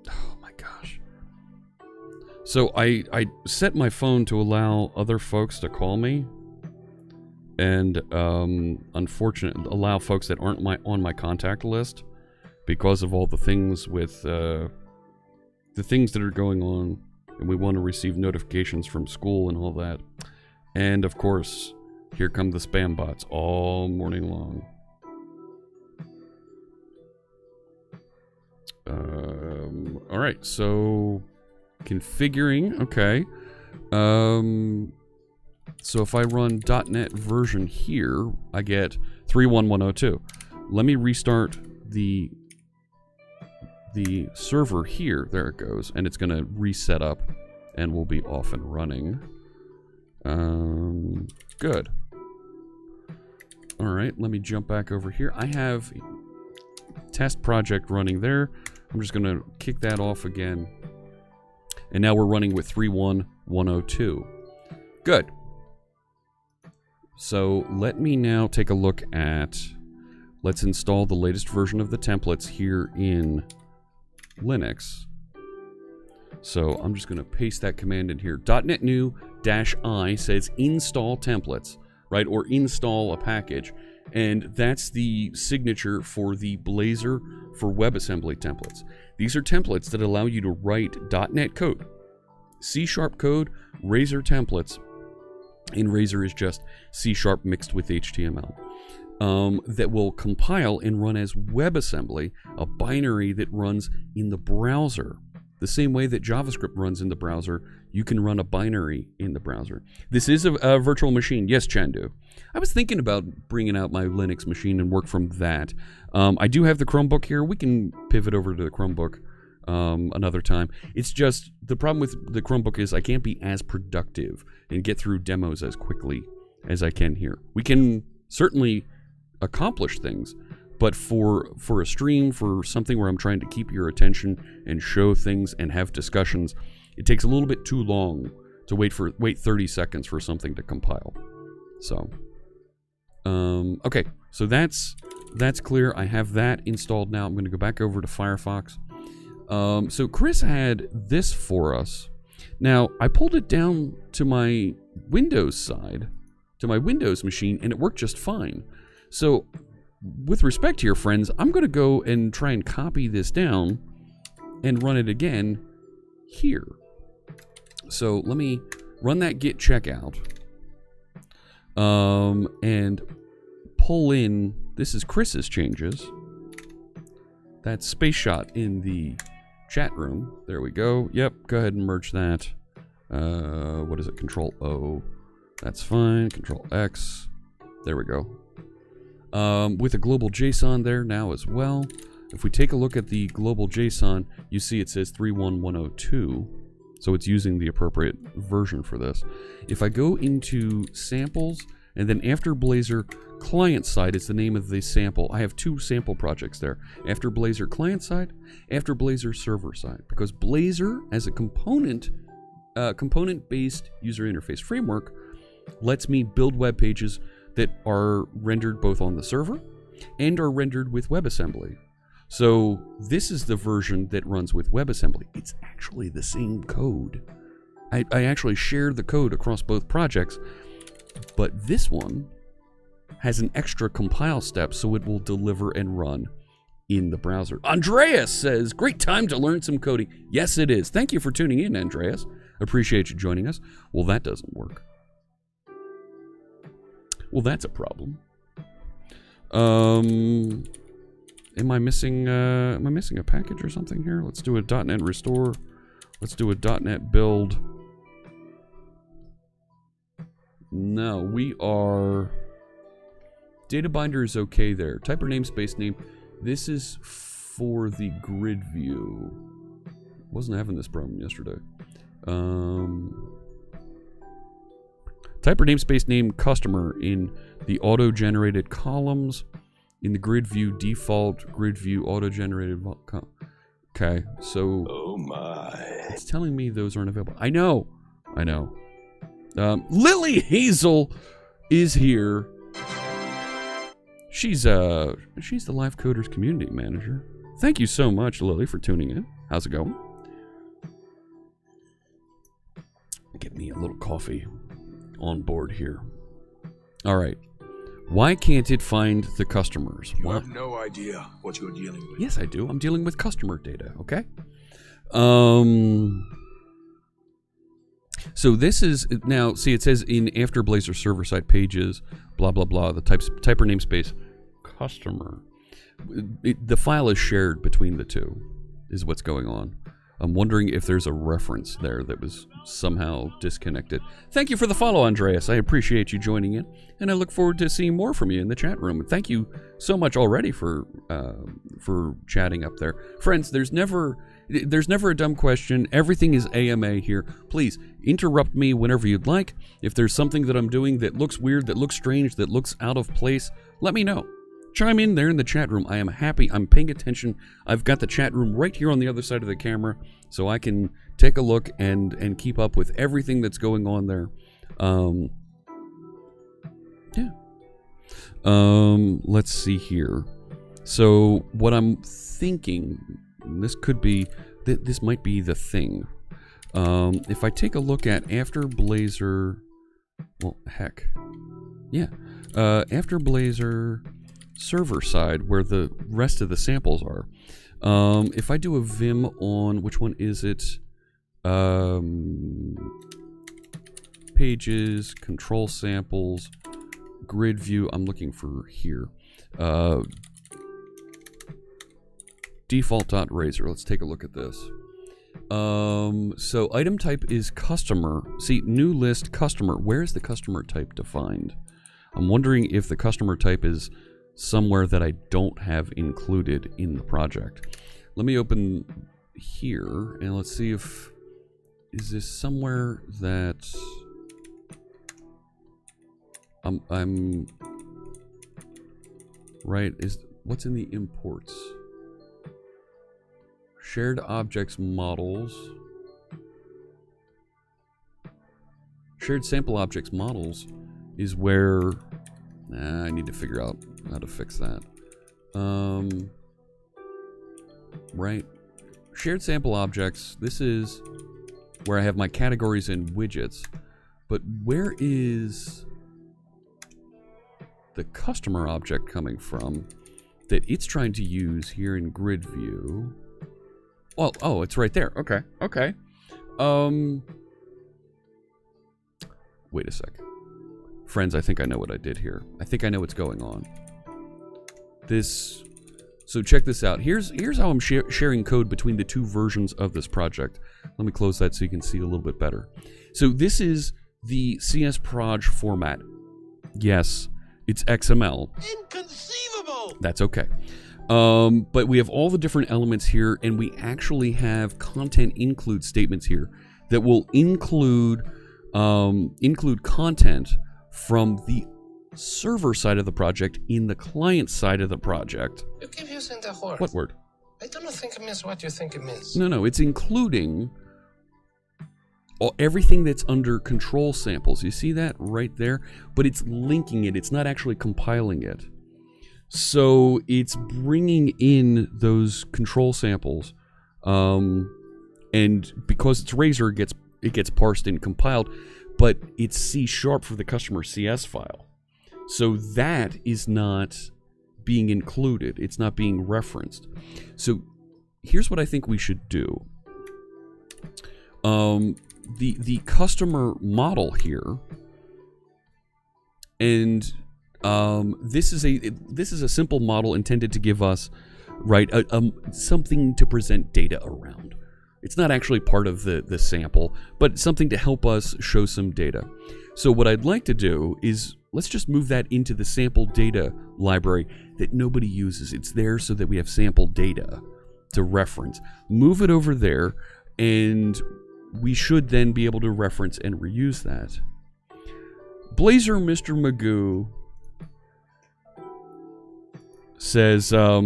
Oh my gosh. So I set my phone to allow other folks to call me. And unfortunately, allow folks that aren't on my contact list because of all the things with the things that are going on, and we want to receive notifications from school and all that. And of course, here come the spam bots all morning long. All right, so configuring. Okay. So if I run .NET version here, I get 3.1.102. Let me restart the server here. There it goes. And it's going to reset up and we'll be off and running. Good. All right, let me jump back over here. I have test project running there. I'm just going to kick that off again. And now we're running with 3.1.102. Good. So let me now take a look at, let's install the latest version of the templates here in Linux. So I'm just going to paste that command in here. .NET new -I says install templates, right? Or install a package. And that's the signature for the Blazor for WebAssembly templates. These are templates that allow you to write .NET code, C# code, Razor templates, and Razor is just C# mixed with HTML, that will compile and run as WebAssembly, a binary that runs in the browser. The same way that JavaScript runs in the browser, you can run a binary in the browser. This is a virtual machine. Yes, Chandu. I was thinking about bringing out my Linux machine and work from that. I do have the Chromebook here. We can pivot over to the Chromebook another time. It's just, the problem with the Chromebook is I can't be as productive and get through demos as quickly as I can here. We can certainly accomplish things, but for a stream, for something where I'm trying to keep your attention and show things and have discussions, it takes a little bit too long to wait 30 seconds for something to compile. So, okay, so that's clear. I have that installed now. I'm going to go back over to Firefox. So Chris had this for us. Now, I pulled it down to my Windows side, to my Windows machine, and it worked just fine. So, with respect to your friends, I'm going to go and try and copy this down and run it again here. So let me run that git checkout and pull in, this is Chris's changes. That's Space Shot in the chat room. There we go. Yep, go ahead and merge that. What is it? Control O. That's fine. Control X. There we go. With a global JSON there now as well. If we take a look at the global JSON, you see it says 31102, so it's using the appropriate version for this. If I go into samples, and then after Blazor client side is the name of the sample. I have two sample projects there. After Blazor client side, after Blazor server side, because Blazor as a component-based user interface framework lets me build web pages that are rendered both on the server and are rendered with WebAssembly. So this is the version that runs with WebAssembly. It's actually the same code. I actually shared the code across both projects, but this one has an extra compile step so it will deliver and run in the browser. Andreas says, great time to learn some coding. Yes, it is. Thank you for tuning in, Andreas. Appreciate you joining us. Well, that doesn't work. Well, that's a problem. Am I missing a package or something here? Let's do a .NET restore. Let's do a .NET build. No, we are... Data binder is okay there. Typer namespace name. This is for the grid view. Wasn't having this problem yesterday. Typer namespace name customer in the auto-generated columns. In the grid view default, grid view auto-generated. Okay, so. Oh my. It's telling me those aren't available. I know. Lily Hazel is here. She's the Live Coders community manager. Thank you so much, Lily, for tuning in. How's it going? Get me a little coffee on board here. All right. Why can't it find the customers? You have no idea what you're dealing with. Yes, I do. I'm dealing with customer data, okay? So this is, now, see, it says in after Blazor server-side pages, blah, blah, blah, the typer namespace, customer. The file is shared between the two, is what's going on. I'm wondering if there's a reference there that was somehow disconnected. Thank you for the follow, Andreas. I appreciate you joining in, and I look forward to seeing more from you in the chat room. Thank you so much already for chatting up there. Friends, there's never a dumb question. Everything is AMA here. Please, interrupt me whenever you'd like. If there's something that I'm doing that looks weird, that looks strange, that looks out of place, let me know. Chime in there in the chat room. I am happy. I'm paying attention. I've got the chat room right here on the other side of the camera, so I can take a look and keep up with everything that's going on there. Yeah. Let's see here. So what I'm thinking, this could be, this might be the thing. If I take a look at after Blazor, well, heck, yeah. after Blazor server side, where the rest of the samples are. If I do a vim on, which one is it? Pages, control samples, grid view. I'm looking for here. Default.razor. Let's take a look at this. So item type is customer. See, new list customer. Where is the customer type defined? I'm wondering if the customer type is somewhere that I don't have included in the project. Let me open here and let's see if is this somewhere that I'm right. Is what's in the imports? Shared objects models. Shared sample objects models is where I need to figure out how to fix that. Right. Shared sample objects. This is where I have my categories and widgets. But where is the customer object coming from that it's trying to use here in grid view? Well, oh, it's right there. Okay, okay. Wait a sec. Friends, I think I know what I did here. I think I know what's going on. So check this out. Here's how I'm sharing code between the two versions of this project. Let me close that so you can see a little bit better. So this is the csproj format. Yes, it's XML. Inconceivable! That's okay. But we have all the different elements here, and we actually have content include statements here that will include content from the server side of the project in the client side of the project. You keep using the word. What word? I don't think it means what you think it means. No, it's including everything that's under control samples. You see that right there? But it's linking it. It's not actually compiling it. So it's bringing in those control samples, and because it's Razor, it gets parsed and compiled, but it's C# for the customer CS file. So that is not being included. It's not being referenced. So here's what I think we should do. The customer model here, and this is a simple model intended to give us something to present data around. It's not actually part of the sample, but something to help us show some data. So what I'd like to do is let's just move that into the sample data library that nobody uses. It's there so that we have sample data to reference. Move it over there, and we should then be able to reference and reuse that. Blazor Mr. Magoo says, oh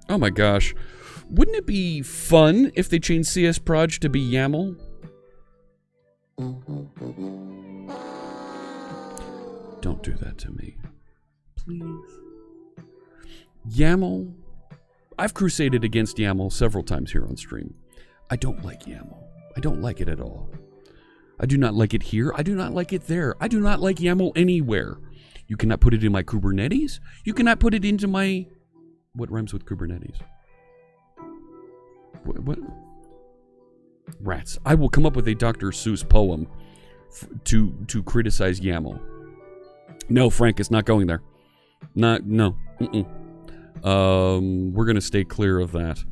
my gosh, wouldn't it be fun if they changed csproj to be YAML? Don't do that to me, please. YAML, I've crusaded against YAML several times here on stream. I don't like YAML. I don't like it at all. I do not like it here. I do not like it there. I do not like YAML anywhere. You cannot put it in my Kubernetes. You cannot put it into my... What rhymes with Kubernetes? What? Rats. I will come up with a Dr. Seuss poem to criticize YAML. No, Frank, it's not going there. No. We're going to stay clear of that.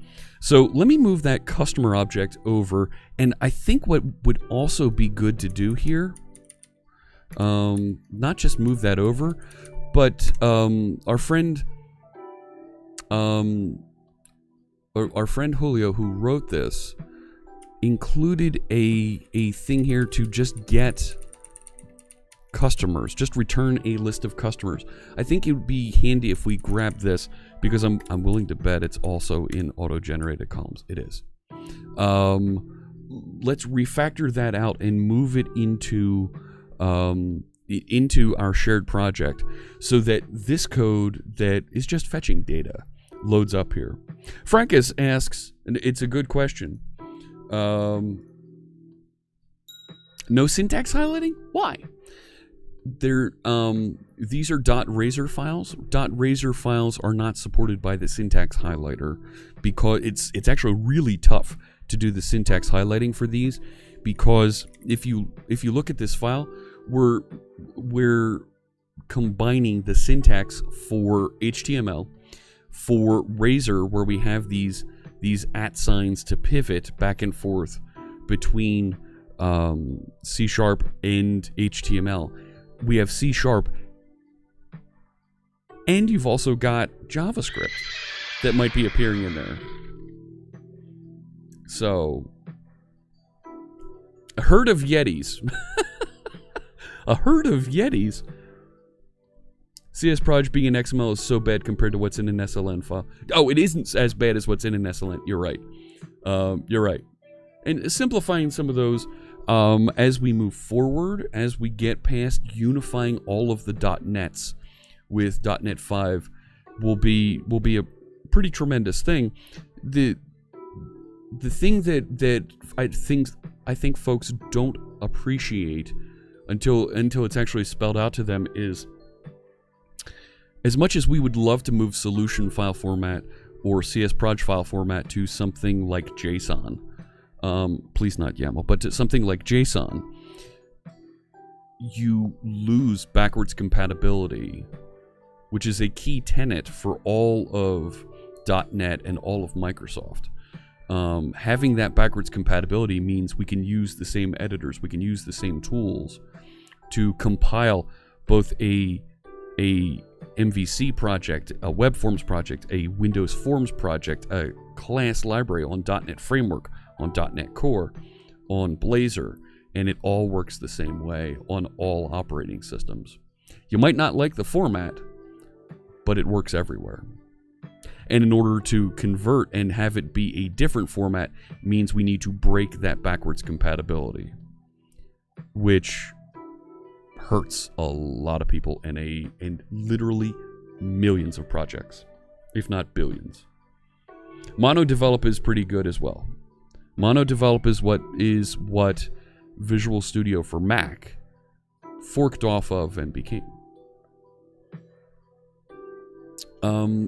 So let me move that customer object over. And I think what would also be good to do here, not just move that over, but our friend Julio, who wrote this, included a thing here to just get customers, just return a list of customers. I think it would be handy if we grab this, because I'm willing to bet it's also in auto-generated columns. It is. Let's refactor that out and move it into our shared project, so that this code that is just fetching data loads up here. Frankus asks, and it's a good question, no syntax highlighting? Why? these are .razor files. .razor files are not supported by the syntax highlighter because it's actually really tough to do the syntax highlighting for these, because if you look at this file, we're combining the syntax for HTML, for Razor, where we have these @ signs to pivot back and forth between C# and HTML. We have C#, and you've also got JavaScript that might be appearing in there. So, a herd of Yetis. A herd of Yetis. csproj being in XML is so bad compared to what's in an SLN file. Oh, it isn't as bad as what's in an SLN. You're right. You're right. And simplifying some of those as we move forward, as we get past unifying all of the .NETs with .NET 5, will be a pretty tremendous thing. The thing that I think folks don't appreciate until it's actually spelled out to them is, as much as we would love to move solution file format or csproj file format to something like JSON, please not YAML, but to something like JSON, you lose backwards compatibility, which is a key tenet for all of .NET and all of Microsoft. Having that backwards compatibility means we can use the same editors, we can use the same tools to compile both a MVC project, a web forms project, a Windows Forms project, a class library on .NET Framework, on .NET Core, on Blazor, and it all works the same way on all operating systems. You might not like the format, but it works everywhere. And in order to convert and have it be a different format means we need to break that backwards compatibility, which hurts a lot of people and literally millions of projects, if not billions. Mono-develop is pretty good as well. Mono-develop is what Visual Studio for Mac forked off of and became.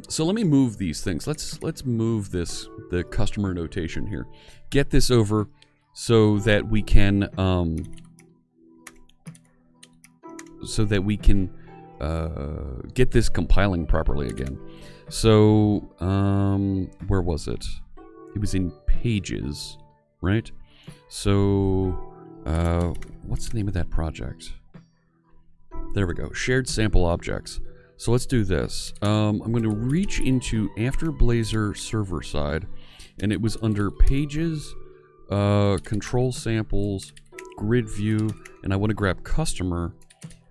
So let me move these things. Let's move the customer notation here. Get this over so that we can get this compiling properly again. So where was it? It was in Pages, right? So what's the name of that project? There we go. Shared sample objects. So let's do this. I'm going to reach into after Blazor server side, and it was under Pages, Control Samples, Grid View, and I want to grab Customer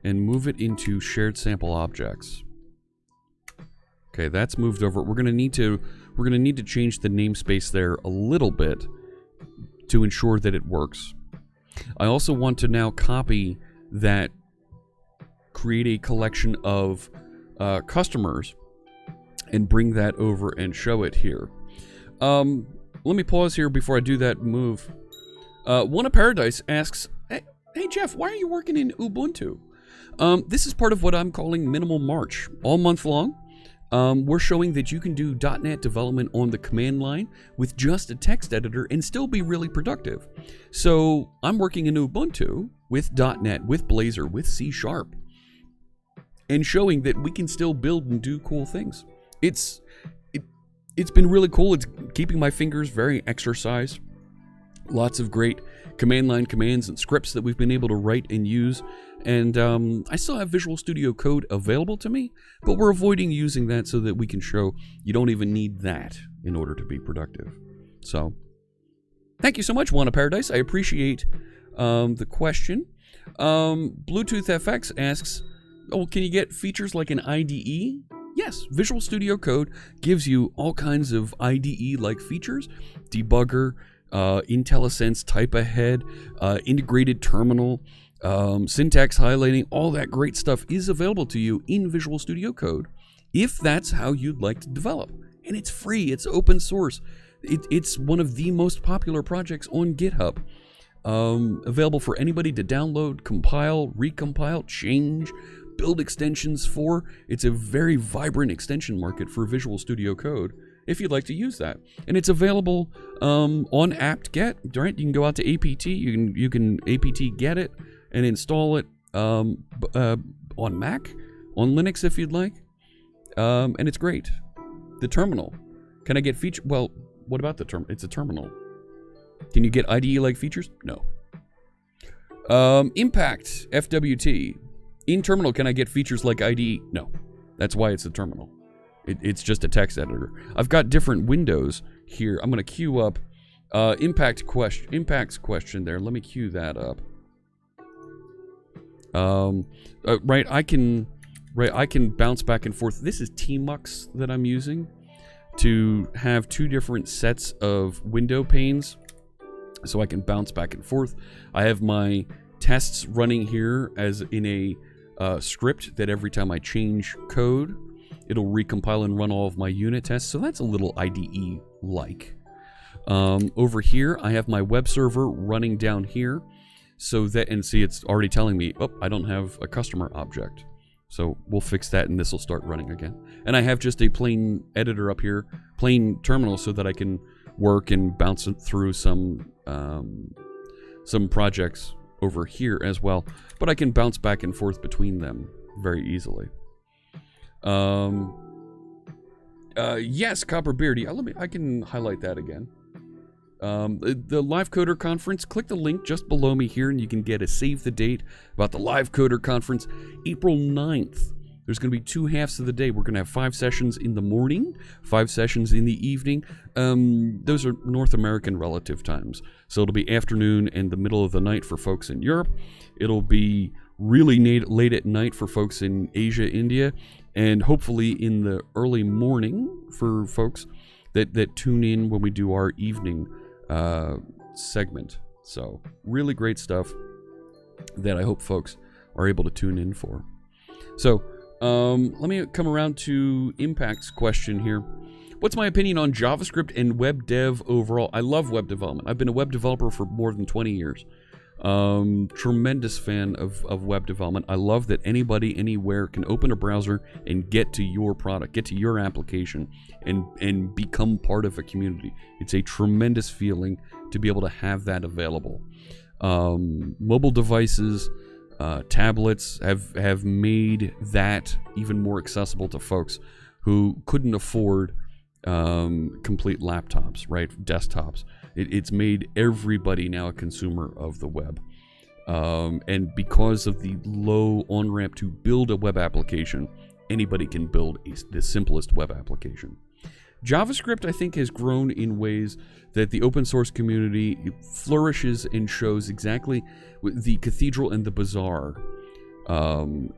and move it into Shared Sample Objects. Okay, that's moved over. We're going to need to change the namespace there a little bit to ensure that it works. I also want to now copy that, create a collection of customers, and bring that over and show it here. Let me pause here before I do that move. One of Paradise asks, hey Jeff, why are you working in Ubuntu? This is part of what I'm calling Minimal March. All month long, we're showing that you can do .NET development on the command line with just a text editor and still be really productive. So I'm working in Ubuntu with .NET, with Blazor, with C#, and showing that we can still build and do cool things. It's been really cool. It's keeping my fingers very exercised. Lots of great command line commands and scripts that we've been able to write and use. And I still have Visual Studio Code available to me, but we're avoiding using that so that we can show you don't even need that in order to be productive. So, thank you so much, Juana Paradise. I appreciate the question. Bluetooth FX asks, oh, can you get features like an IDE? Yes, Visual Studio Code gives you all kinds of IDE-like features. Debugger, IntelliSense, type ahead, integrated terminal, syntax highlighting, all that great stuff is available to you in Visual Studio Code if that's how you'd like to develop. And it's free, it's open source. It's one of the most popular projects on GitHub. Available for anybody to download, compile, recompile, change, build extensions for. It's a very vibrant extension market for Visual Studio Code if you'd like to use that. And it's available on apt-get, right? You can go out to apt, you can apt-get it and install it on Mac, on Linux if you'd like. And it's great. The terminal. Can I get feature? Well, what about the term? It's a terminal. Can you get IDE-like features? No. Impact, FWT. In terminal, can I get features like IDE? No. That's why it's a terminal. It's just a text editor. I've got different windows here. I'm going to queue up Impact's question there. Let me queue that up. I can bounce back and forth. This is Tmux that I'm using to have two different sets of window panes, so I can bounce back and forth. I have my tests running here as in a script that every time I change code, it'll recompile and run all of my unit tests. So that's a little IDE-like. Over here, I have my web server running down here. So that, and see, it's already telling me, oh, I don't have a customer object. So we'll fix that and this will start running again. And I have just a plain editor up here, plain terminal, so that I can work and bounce it through some projects over here as well. But I can bounce back and forth between them very easily. Yes, Copperbeard. I can highlight that again. The Live Coder Conference, click the link just below me here and you can get a save the date about the Live Coder Conference, April 9th. There's going to be 2 halves of the day. We're going to have 5 sessions in the morning, 5 sessions in the evening. Those are North American relative times. So it'll be afternoon and the middle of the night for folks in Europe. It'll be really late at night for folks in Asia, India, and hopefully in the early morning for folks that tune in when we do our evening segment. So really great stuff that I hope folks are able to tune in for. So let me come around to Impact's question here. What's my opinion on JavaScript and web dev overall? I love web development. I've been a web developer for more than 20 years. Tremendous fan of web development. I love that anybody anywhere can open a browser and get to your product, get to your application, and become part of a community. It's a tremendous feeling to be able to have that available. Mobile devices, tablets have made that even more accessible to folks who couldn't afford complete laptops, right? Desktops. It's made everybody now a consumer of the web. And because of the low on-ramp to build a web application, anybody can build the simplest web application. JavaScript, I think, has grown in ways that the open source community flourishes and shows exactly the Cathedral and the Bazaar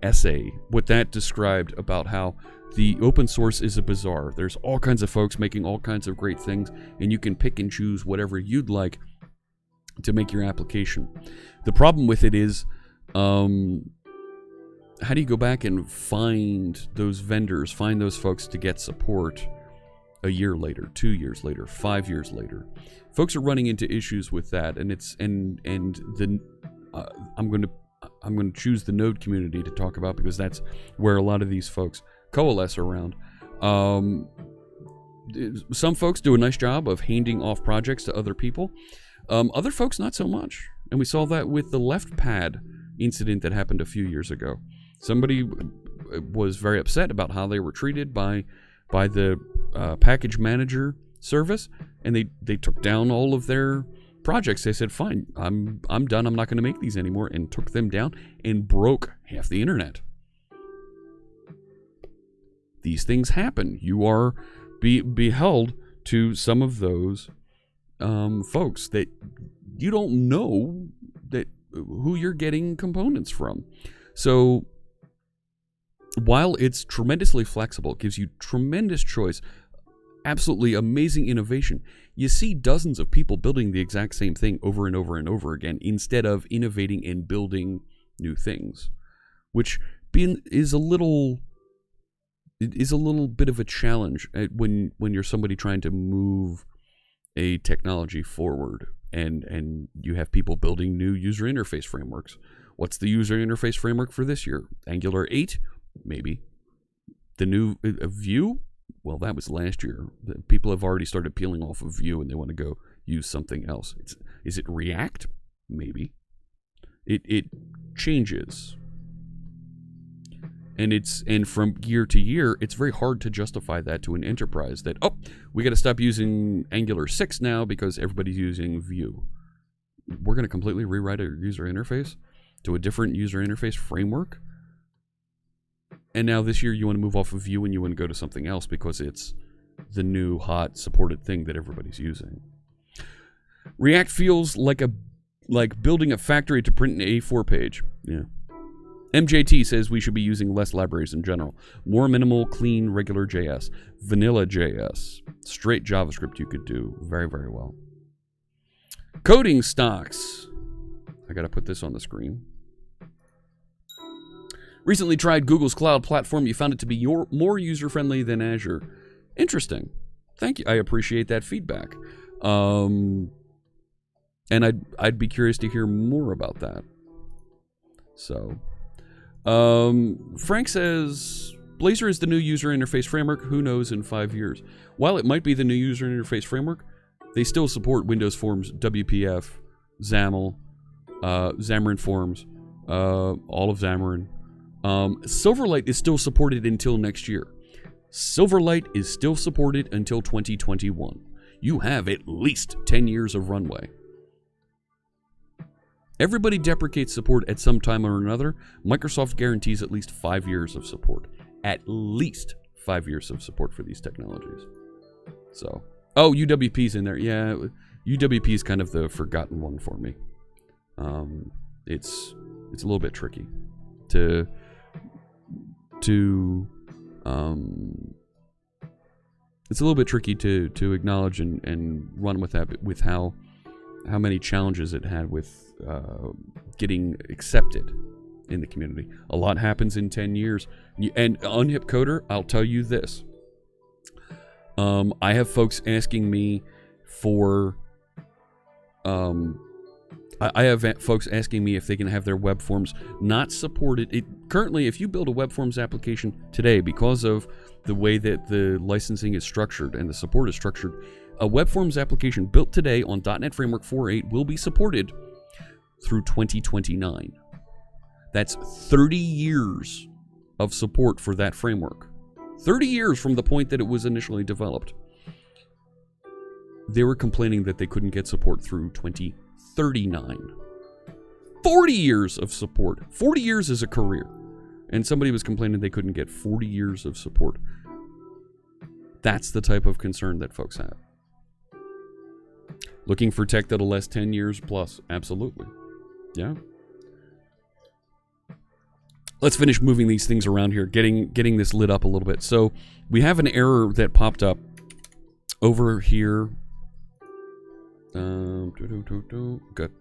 essay, what that described about how the open source is a bazaar. There's all kinds of folks making all kinds of great things, and you can pick and choose whatever you'd like to make your application. The problem with it is, how do you go back and find those vendors, find those folks to get support a year later, 2 years later, 5 years later? Folks are running into issues with that, and I'm going to choose the Node community to talk about because that's where a lot of these folks coalesce around. Some folks do a nice job of handing off projects to other people. Other folks not so much. And we saw that with the left pad incident that happened a few years ago. Somebody was very upset about how they were treated by the package manager service, and they took down all of their projects. They said, fine, I'm done, I'm not going to make these anymore, and took them down and broke half the internet. These things happen. You are beheld to some of those folks that you don't know that who you're getting components from. So while it's tremendously flexible, it gives you tremendous choice, absolutely amazing innovation, you see dozens of people building the exact same thing over and over and over again instead of innovating and building new things, which is a little bit of a challenge when you're somebody trying to move a technology forward and you have people building new user interface frameworks. What's the user interface framework for this year? Angular 8? Maybe. The new Vue? Well, that was last year. People have already started peeling off of Vue and they want to go use something else. Is it React? Maybe. It changes. And from year to year, it's very hard to justify that to an enterprise that, oh, we got to stop using Angular 6 now because everybody's using Vue. We're going to completely rewrite our user interface to a different user interface framework. And now this year you want to move off of Vue and you want to go to something else because it's the new hot supported thing that everybody's using. React feels like building a factory to print an A4 page. Yeah. MJT says we should be using less libraries in general. More minimal, clean, regular JS. Vanilla JS. Straight JavaScript you could do very, very well. Coding stocks. I got to put this on the screen. Recently tried Google's cloud platform. You found it to be more user-friendly than Azure. Interesting. Thank you. I appreciate that feedback. And I'd be curious to hear more about that. So... Frank says, Blazor is the new user interface framework. Who knows in 5 years? While it might be the new user interface framework, they still support Windows Forms, WPF, XAML, Xamarin Forms, all of Xamarin. Silverlight is still supported until next year. Silverlight is still supported until 2021. You have at least 10 years of runway. Everybody deprecates support at some time or another. Microsoft guarantees at least 5 years of support. At least 5 years of support for these technologies. So, oh, UWP's in there. Yeah, UWP is kind of the forgotten one for me. It's a little bit tricky to it's a little bit tricky to acknowledge and run with that, with how many challenges it had with getting accepted in the community. A lot happens in 10 years. And Unhip Coder, I'll tell you this. I have folks asking me for... I have folks asking me if they can have their web forms not supported. Currently, if you build a web forms application today, because of the way that the licensing is structured and the support is structured, a web forms application built today on .NET Framework 4.8 will be supported through 2029. That's 30 years of support for that framework. 30 years from the point that it was initially developed. They were complaining that they couldn't get support through 2039. 40 years of support. 40 years is a career. And somebody was complaining they couldn't get 40 years of support. That's the type of concern that folks have. Looking for tech that'll last 10 years plus. Absolutely. Yeah. Let's finish moving these things around here, getting this lit up a little bit. So we have an error that popped up over here. Good.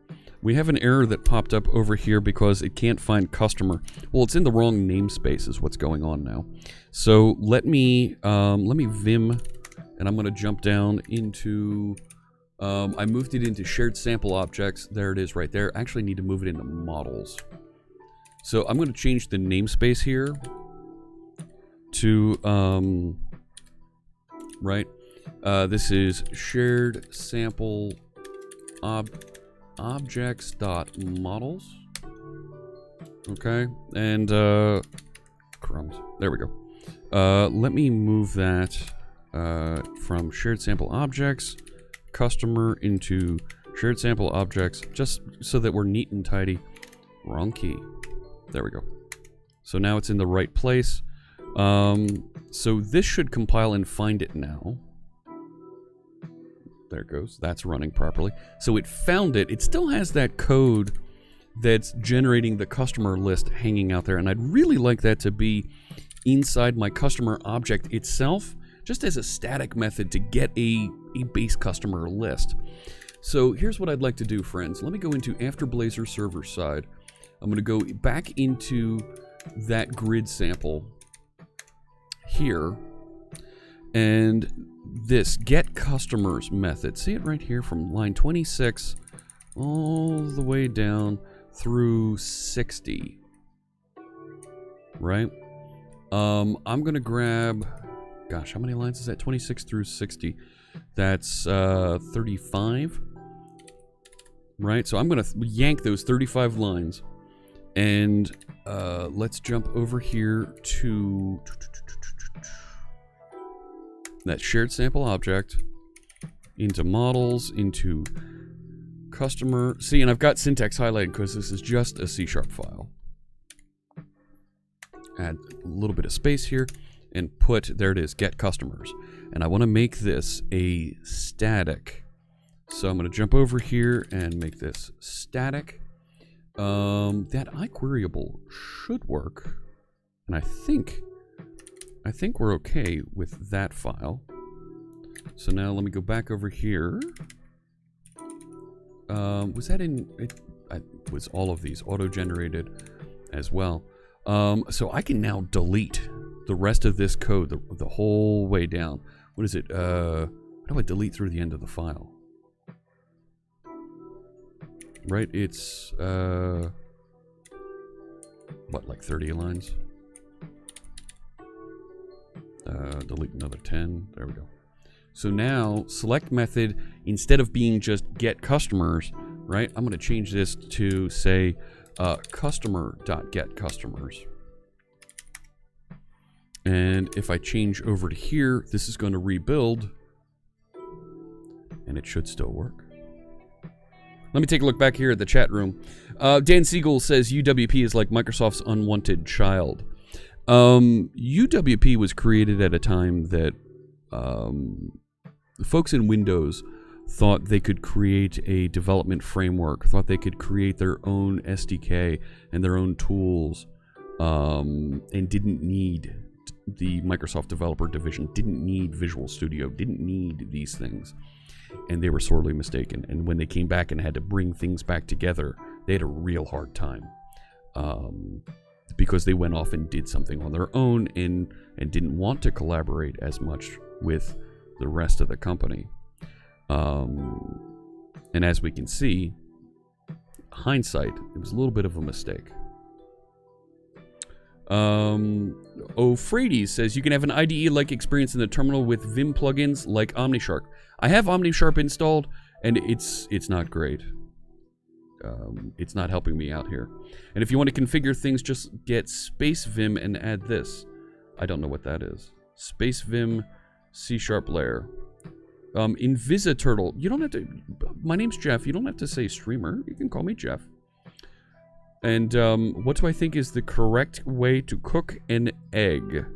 We have an error that popped up over here because it can't find customer. Well, it's in the wrong namespace is what's going on now. So let me vim, and I'm going to jump down into... I moved it into shared sample objects. There it is right there. I actually need to move it into models. So I'm going to change the namespace here to, right? This is shared sample objects.models. Okay, and crumbs. There we go. Let me move that from shared sample objects customer into shared sample objects, just so that we're neat and tidy. Wrong key. There we go. So now it's in the right place. So this should compile and find it now. There it goes. That's running properly. So it found it. It still has that code that's generating the customer list hanging out there. And I'd really like that to be inside my customer object itself, just as a static method to get a base customer list. So here's what I'd like to do, friends. Let me go into after Blazor server side. I'm going to go back into that grid sample here, and this get customers method. See it right here from line 26 all the way down through 60. Right? I'm going to grab, gosh, how many lines is that? 26 through 60. That's 35. Right? So I'm going to yank those 35 lines. And let's jump over here to that shared sample object, into models, into customer. See, and I've got syntax highlighted because this is just a C# file. Add a little bit of space here and put, there it is, get customers. And I want to make this a static. So I'm going to jump over here and make this static. That iQueryable should work. And I think we're okay with that file. So now let me go back over here. Was that in, was all of these auto-generated as well? So I can now delete the rest of this code the whole way down. What is it? How do I delete through the end of the file? Right, it's, what, like 30 lines? Delete another 10. There we go. So now, select method, instead of being just get customers, right, I'm going to change this to, say, customer.getCustomers. And if I change over to here, this is going to rebuild, and it should still work. Let me take a look back here at the chat room. Dan Siegel says UWP is like Microsoft's unwanted child. UWP was created at a time that the folks in Windows thought they could create a development framework, thought they could create their own SDK and their own tools, and didn't need the Microsoft Developer Division, didn't need Visual Studio, didn't need these things. And they were sorely mistaken. And when they came back and had to bring things back together, they had a real hard time. Because they went off and did something on their own and didn't want to collaborate as much with the rest of the company. And as we can see, hindsight, it was a little bit of a mistake. O'Frades says you can have an IDE-like experience in the terminal with Vim plugins like OmniSharp. I have OmniSharp installed, and it's not great. It's not helping me out here. And if you want to configure things, just get space Vim and add this. I don't know what that is. Space Vim C# layer. InvisiTurtle. You don't have to. My name's Jeff. You don't have to say streamer. You can call me Jeff. And what do I think is the correct way to cook an egg?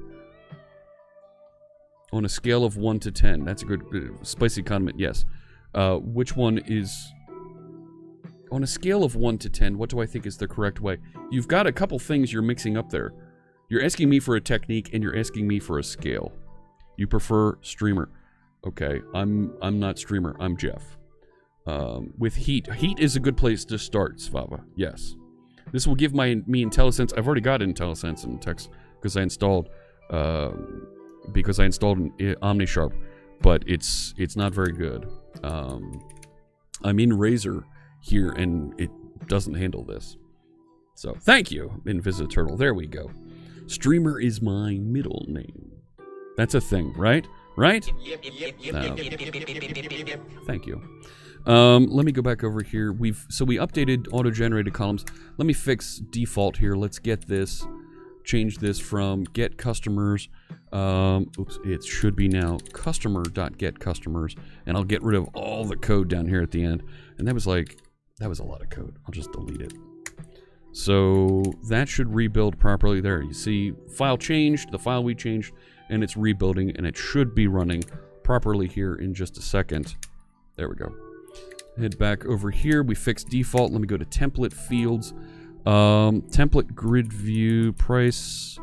On a scale of 1 to 10. That's a good spicy condiment, yes. Which one is... On a scale of 1 to 10, what do I think is the correct way? You've got a couple things you're mixing up there. You're asking me for a technique, and you're asking me for a scale. You prefer streamer. Okay, I'm not streamer. I'm Jeff. With heat. Heat is a good place to start, Svava. Yes. This will give me IntelliSense. I've already got IntelliSense in text because I installed OmniSharp, but it's not very good. I'm in Razor here, and it doesn't handle this. So thank you, InvisiTurtle. There we go. Streamer is my middle name. That's a thing, right? Right? Thank you. Let me go back over here. We updated auto-generated columns. Let me fix default here. Let's get this. Change this from get customers. Oops, it should be now customer.getCustomers, and I'll get rid of all the code down here at the end. And that was a lot of code. I'll just delete it. So that should rebuild properly there. You see, file changed, the file we changed, and it's rebuilding, and it should be running properly here in just a second. There we go. Head back over here. We fixed default. Let me go to template fields. Template grid view, price,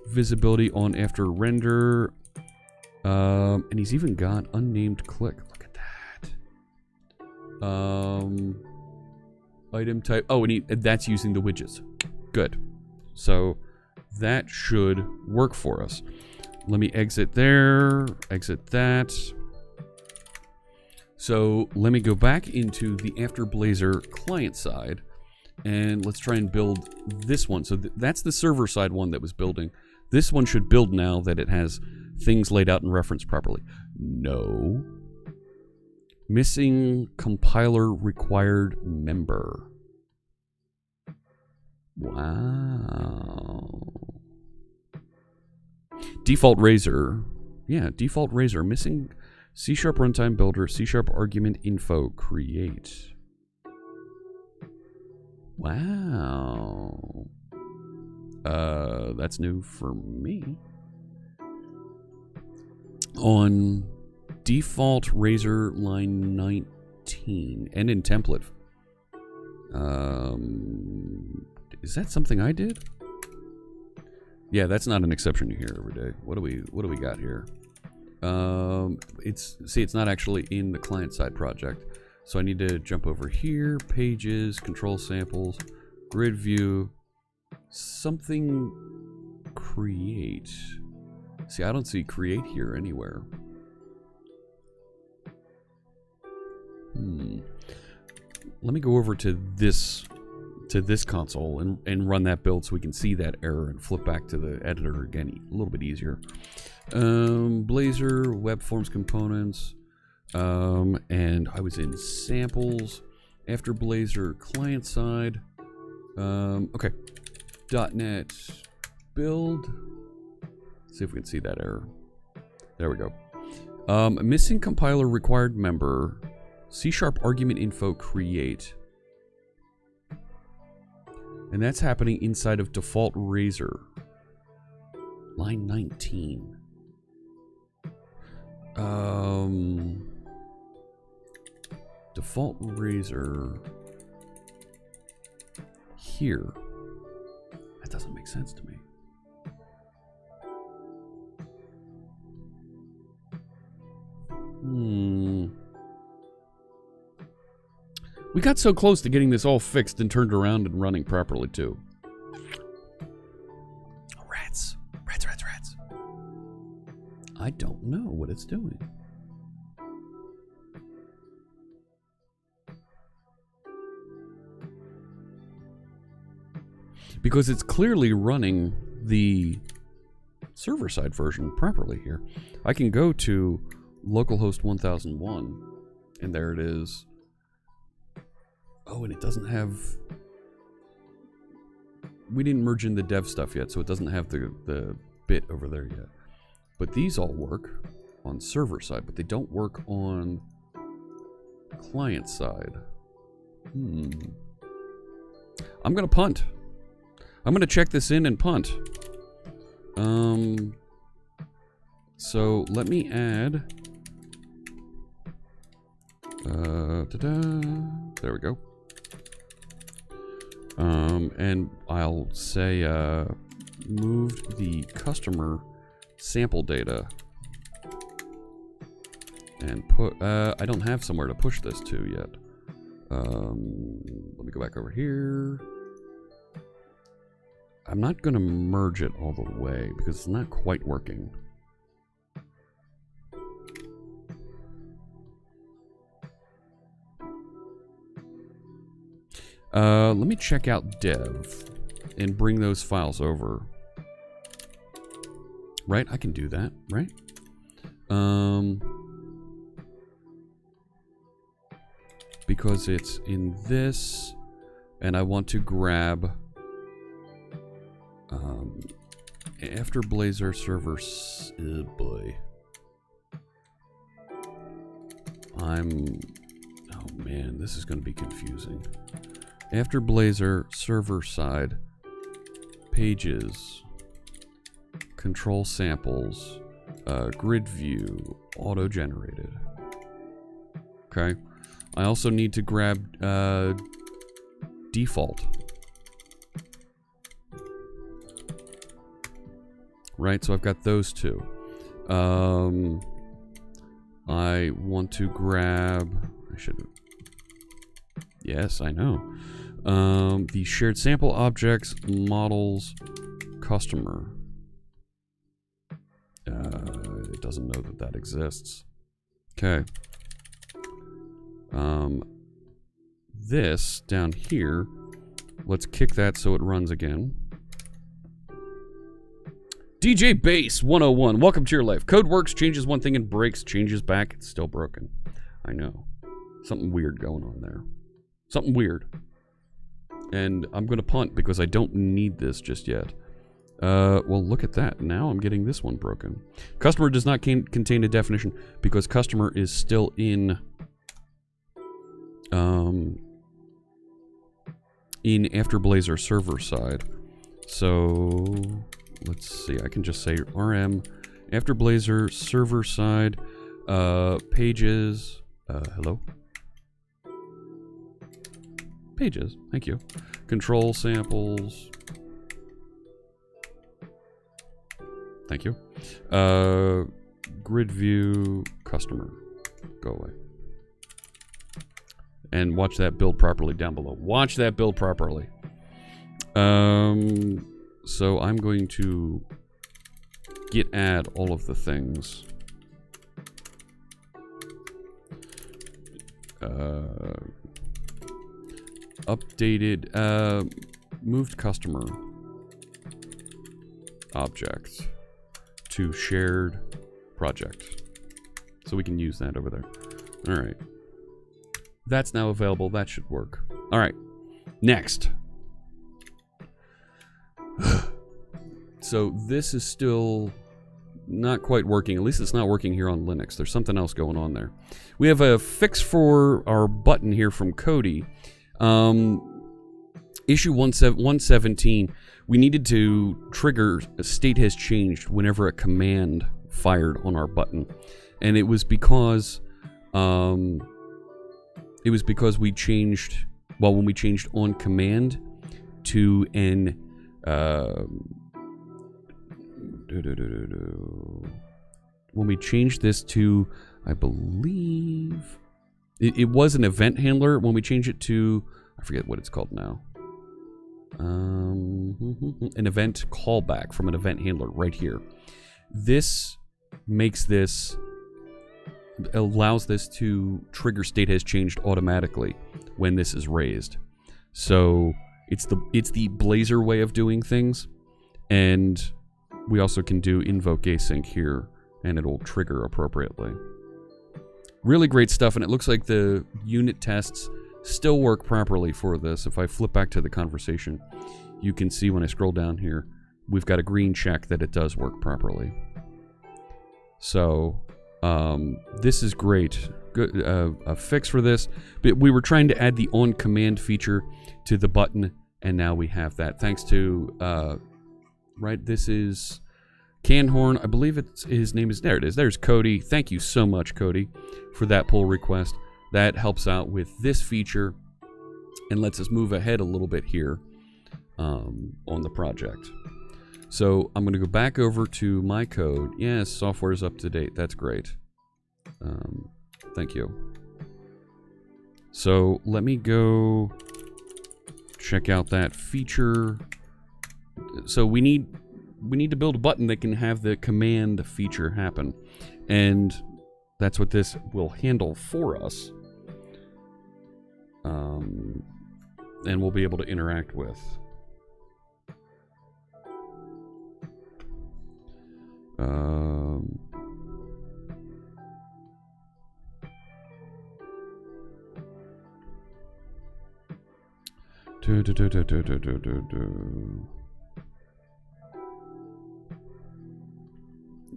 visibility on after render. And he's even got unnamed click. Look at that. Item type. Oh, and that's using the widgets. Good. So that should work for us. Let me exit there. Exit that. So let me go back into the After Blazor client side, and let's try and build this one. So that's the server side one that was building. This one should build now that it has things laid out and referenced properly. No. Missing compiler required member. Wow. Default Razor. Yeah, default Razor. Missing C# runtime builder, C# argument info create. Wow. That's new for me. On default Razor line 19 and in template. Is that something I did? Yeah, that's not an exception you hear every day. What do we got here? It's not actually in the client side project. So I need to jump over here, pages, control samples, grid view, something create. See, I don't see create here anywhere. Let me go over to this console and run that build so we can see that error and flip back to the editor again a little bit easier. Blazor, web forms components, and I was in samples, after Blazor client side. Okay, .NET build. See if we can see that error. There we go. Missing compiler required member, C# argument info create. And that's happening inside of default Razor. Line 19. Default Razor. Here. That doesn't make sense to me. We got so close to getting this all fixed and turned around and running properly, too. Oh, rats. Rats. I don't know what it's doing. Because it's clearly running the server-side version properly here. I can go to localhost 1001, and there it is. Oh, and it doesn't have... We didn't merge in the dev stuff yet, so it doesn't have the bit over there yet. But these all work on server side, but they don't work on client side. I'm gonna punt. I'm gonna check this in and punt. So let me add... There we go. And I'll say moved the customer sample data and put I don't have somewhere to push this to yet. Let me go back over here. I'm not gonna merge it all the way because it's not quite working. Let me check out dev and bring those files over. Right, I can do that, right? Because it's in this, and I want to grab after Blazor servers. Oh boy, oh man, this is going to be confusing. After Blazor server side pages, control samples, grid view, auto generated. Okay. I also need to grab default. Right, so I've got those two. I want to grab... I should... Yes, I know. The shared sample objects, models, customer. It doesn't know that that exists. Okay. This down here, let's kick that so it runs again. DJ Bass 101, welcome to your life. Code works, changes one thing and breaks, changes back, it's still broken. I know. Something weird going on there. Something weird. And I'm going to punt because I don't need this just yet. Well, look at that. Now I'm getting this one broken. Customer does not contain a definition because customer is still in after Blazor server side. So let's see. I can just say rm after Blazor server side pages. Hello. Pages. Thank you. Control samples. Thank you. Grid view customer. Go away. And watch that build properly down below. Watch that build properly. So I'm going to git add all of the things. Updated, moved customer object to shared project. So we can use that over there. All right. That's now available. That should work. All right. Next. So this is still not quite working. At least it's not working here on Linux. There's something else going on there. We have a fix for our button here from Cody. Issue 117. We needed to trigger a state has changed whenever a command fired on our button. And it was because we changed, well, when we changed on command to an when we changed this to, I believe it was an event handler. When we changed it to, I forget what it's called now, an event callback from an event handler right here. This makes this, allows this to trigger state has changed automatically when this is raised. So it's the Blazor way of doing things, and we also can do InvokeAsync here, and it'll trigger appropriately. Really great stuff, and it looks like the unit tests still work properly for this. If I flip back to the conversation, you can see when I scroll down here, we've got a green check that it does work properly. So this is great. Good, a fix for this. But we were trying to add the on command feature to the button, and now we have that. Thanks to right, this is Canhorn. I believe it's his name is, there it is. There's Cody. Thank you so much, Cody, for that pull request. That helps out with this feature and lets us move ahead a little bit here on the project. So I'm going to go back over to my code. Yes, software is up to date. That's great. Thank you. So let me go check out that feature. So we need to build a button that can have the command feature happen, and that's what this will handle for us. And we'll be able to interact with.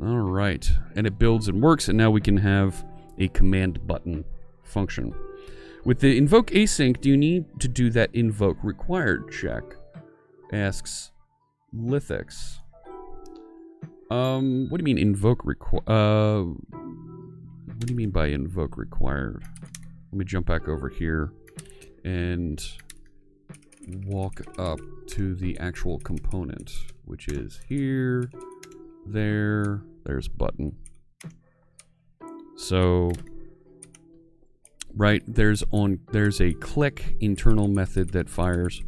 All right, and it builds and works, and now we can have a command button function. With the InvokeAsync, do you need to do that InvokeRequired check? Asks Lithix. What do you mean InvokeRequired? What do you mean by InvokeRequired? Let me jump back over here and walk up to the actual component, which is here, there's button. So right, there's a click internal method that fires.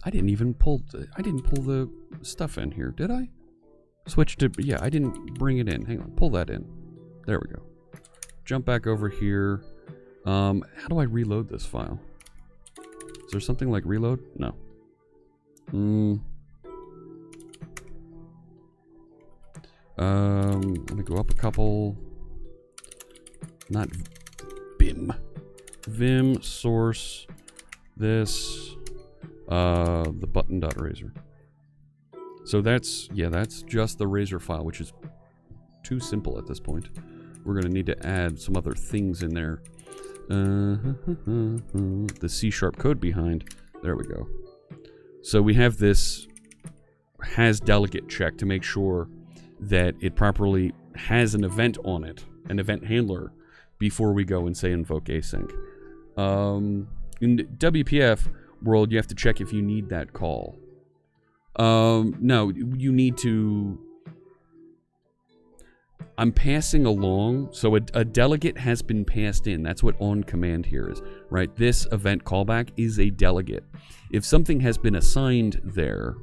I didn't pull the stuff in here, did I? Switch to, yeah, I didn't bring it in. Hang on, pull that in. There we go. jump back over here. How do I reload this file? Is there something like reload? No. Let me go up a couple. Not Vim. Vim source this the button.razor. So that's just the razor file, which is too simple at this point. We're gonna need to add some other things in there. The C# code behind. There we go. So we have this has delegate check to make sure that it properly has an event on it, an event handler, before we go and say invoke async. In WPF world, you have to check if you need that call. No, you need to... I'm passing along, so a delegate has been passed in. That's what on command here is, right? This event callback is a delegate. If something has been assigned there,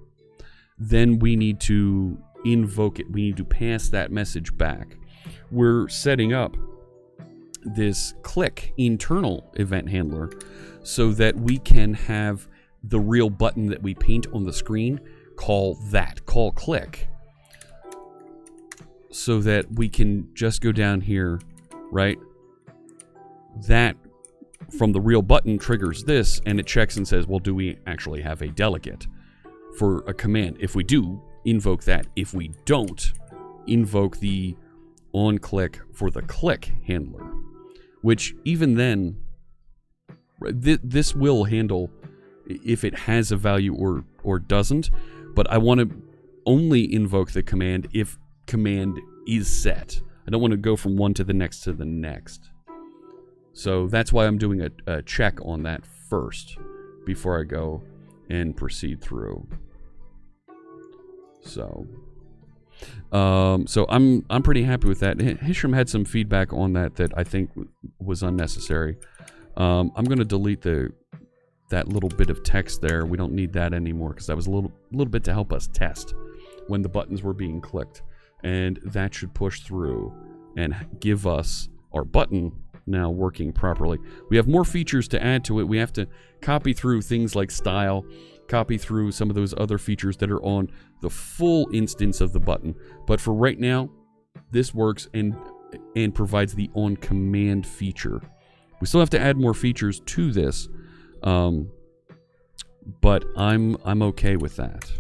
then we need to invoke it. We need to pass that message back. We're setting up this click internal event handler so that we can have the real button that we paint on the screen call click, so that we can just go down here, right? That from the real button triggers this, and it checks and says, well, do we actually have a delegate for a command? If we do, invoke that. If we don't, invoke the on click for the click handler, which even then, this will handle if it has a value or doesn't, but I want to only invoke the command if command is set. I don't want to go from one to the next to the next. So that's why I'm doing a check on that first before I go and proceed through. So I'm pretty happy with that. Hisham had some feedback on that I think was unnecessary. I'm going to delete that little bit of text there. We don't need that anymore because that was a little bit to help us test when the buttons were being clicked, and that should push through and give us our button now working properly. We have more features to add to it. We have to copy through things like style, copy through some of those other features that are on the full instance of the button. But for right now, this works and provides the on command feature. We still have to add more features to this, but I'm okay with that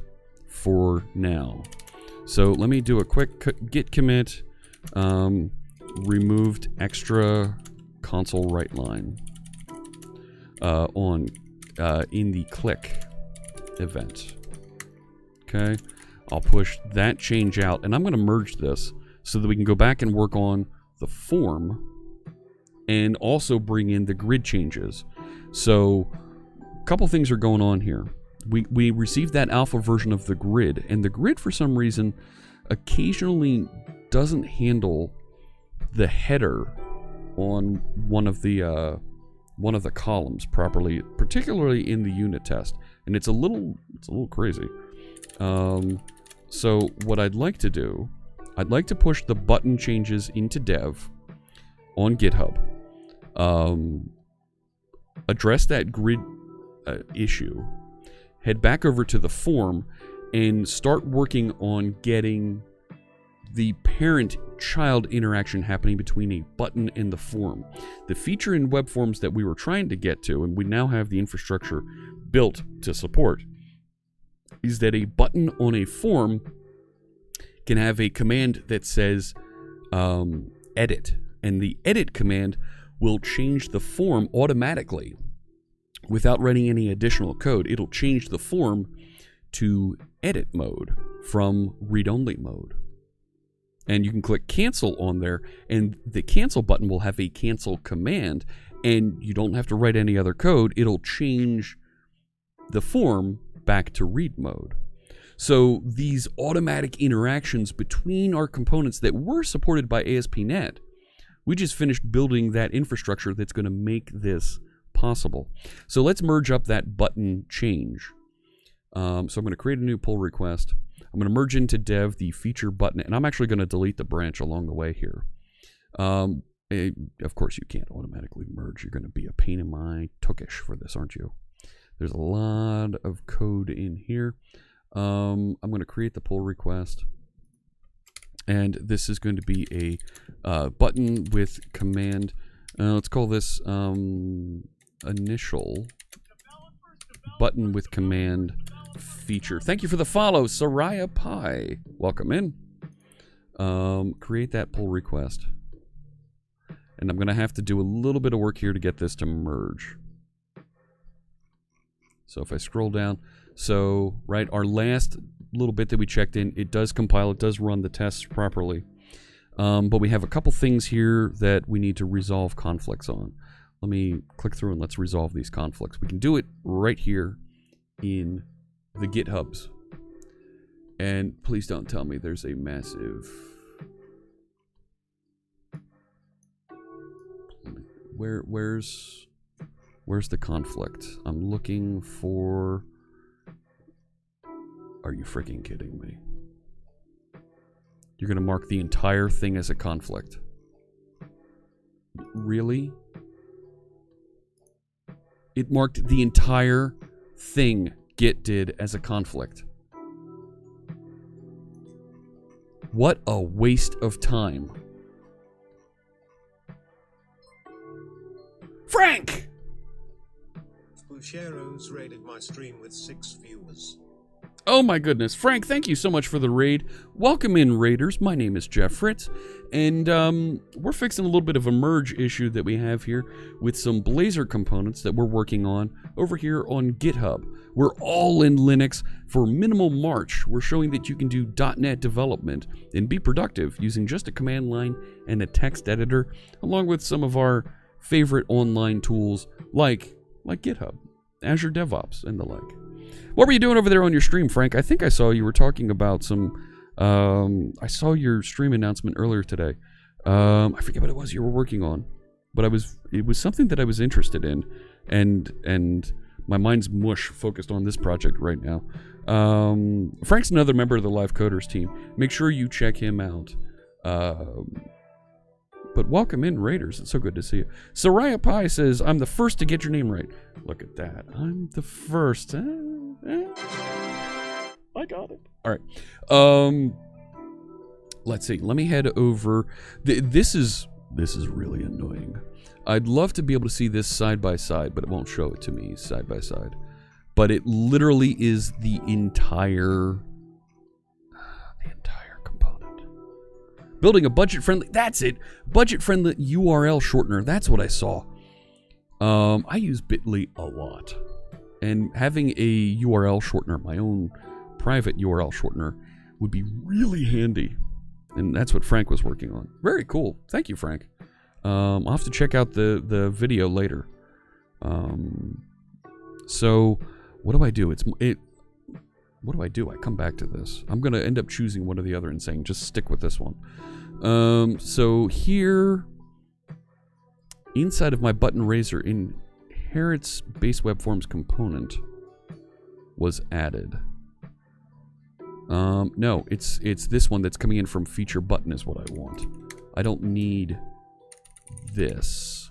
for now. So let me do a quick git commit. Removed extra console write line in the click event. Okay, I'll push that change out, and I'm going to merge this so that we can go back and work on the form and also bring in the grid changes. So a couple things are going on here. We received that alpha version of the grid, and the grid for some reason occasionally doesn't handle the header on one of the columns properly, particularly in the unit test, and it's a little crazy. So what I'd like to do, I'd like to push the button changes into dev on GitHub, address that grid issue, head back over to the form, and start working on getting the parent-child interaction happening between a button and the form. The feature in web forms that we were trying to get to, and we now have the infrastructure built to support, is that a button on a form can have a command that says edit, and the edit command will change the form automatically without running any additional code. It'll change the form to edit mode from read-only mode. And you can click cancel on there, and the cancel button will have a cancel command, and you don't have to write any other code. It'll change the form back to read mode. So these automatic interactions between our components that were supported by ASP.NET, we just finished building that infrastructure that's going to make this possible. So let's merge up that button change. So I'm going to create a new pull request. I'm going to merge into dev the feature button, and I'm actually going to delete the branch along the way here. Of course, you can't automatically merge. You're going to be a pain in my tuckish for this, aren't you? There's a lot of code in here. I'm going to create the pull request. And this is going to be a button with command. Let's call this initial button with command feature. Thank you for the follow, Soraya Pi. Welcome in. Create that pull request. And I'm going to have to do a little bit of work here to get this to merge. So if I scroll down, so, right, our last little bit that we checked in, it does compile, it does run the tests properly. But we have a couple things here that we need to resolve conflicts on. Let me click through and let's resolve these conflicts. We can do it right here in the GitHubs. And please don't tell me there's a massive... Where's the conflict? I'm looking for... Are you freaking kidding me? You're going to mark the entire thing as a conflict. Really? It marked the entire thing Git did as a conflict. What a waste of time. Frank! Bushero's raided my stream with 6 viewers. Oh my goodness. Frank, thank you so much for the raid. Welcome in, raiders. My name is Jeff Fritz, and we're fixing a little bit of a merge issue that we have here with some Blazor components that we're working on over here on GitHub. We're all in Linux for minimal March. We're showing that you can do .NET development and be productive using just a command line and a text editor, along with some of our favorite online tools like GitHub, Azure DevOps, and the like. What were you doing over there on your stream, Frank? I think I saw you were talking about some... I saw your stream announcement earlier today. I forget what it was you were working on, but it was something that I was interested in, and my mind's mush focused on this project right now. Frank's another member of the Live Coders team. Make sure you check him out. But welcome in, Raiders. It's so good to see you. Soraya Pi says, I'm the first to get your name right. Look at that. I'm the first. I got it. All right. Let's see. Let me head over. This is really annoying. I'd love to be able to see this side by side, but it won't show it to me side by side. But it literally is the entire component. Building a budget-friendly... That's it! Budget-friendly URL shortener. That's what I saw. I use Bitly a lot. And having a URL shortener, my own private URL shortener, would be really handy. And that's what Frank was working on. Very cool. Thank you, Frank. I'll have to check out the video later. So, what do I do? What do I do? I come back to this. I'm going to end up choosing one or the other and saying, just stick with this one. So here, inside of my button raiser, inherits base web forms component was added. No, it's this one that's coming in from feature button is what I want. I don't need this.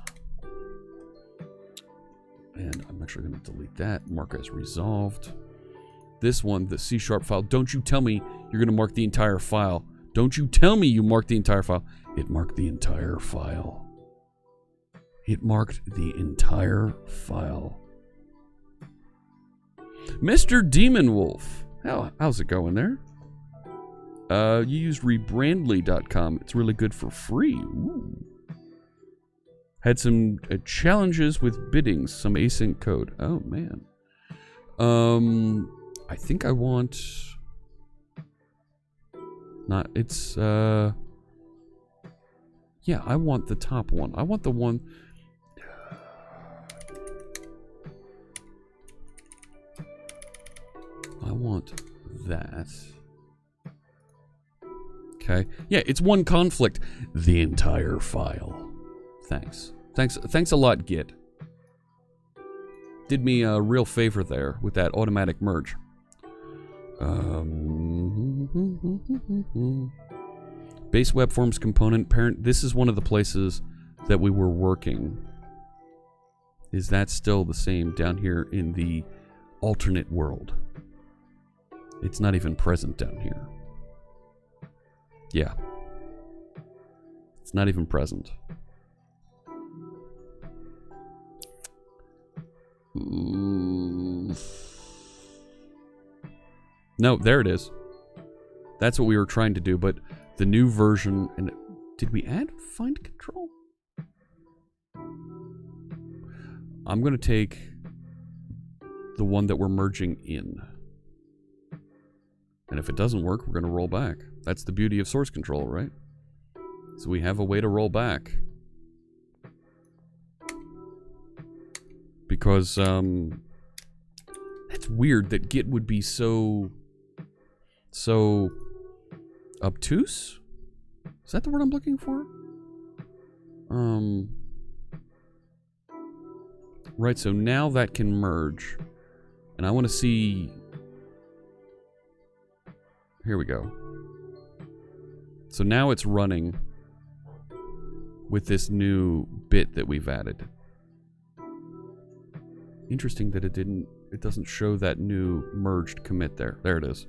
And I'm actually going to delete that. Mark as resolved. This one, the C# file. Don't you tell me you're going to mark the entire file. Don't you tell me you marked the entire file. It marked the entire file. It marked the entire file. Mr. Demon Wolf. How's it going there? You use rebrandly.com. It's really good for free. Ooh. Had some challenges with biddings, some async code. Oh, man. I think I want... Yeah, I want the top one. I want the one... I want that. Okay. Yeah, it's one conflict. The entire file. Thanks. Thanks a lot, Git. Did me a real favor there with that automatic merge. Base web forms component parent. This is one of the places that we were working, is that still the same down here in the alternate world? It's not even present down here. Yeah. It's not even present. Ooh. No, there it is. That's what we were trying to do, but the new version... And did we add FindControl? I'm going to take the one that we're merging in. And if it doesn't work, we're going to roll back. That's the beauty of source control, right? So we have a way to roll back. Because, that's weird that Git would be so obtuse? Is that the word I'm looking for? Right, so now that can merge. And I want to see... Here we go. So now it's running with this new bit that we've added. Interesting that it doesn't show that new merged commit there. There it is.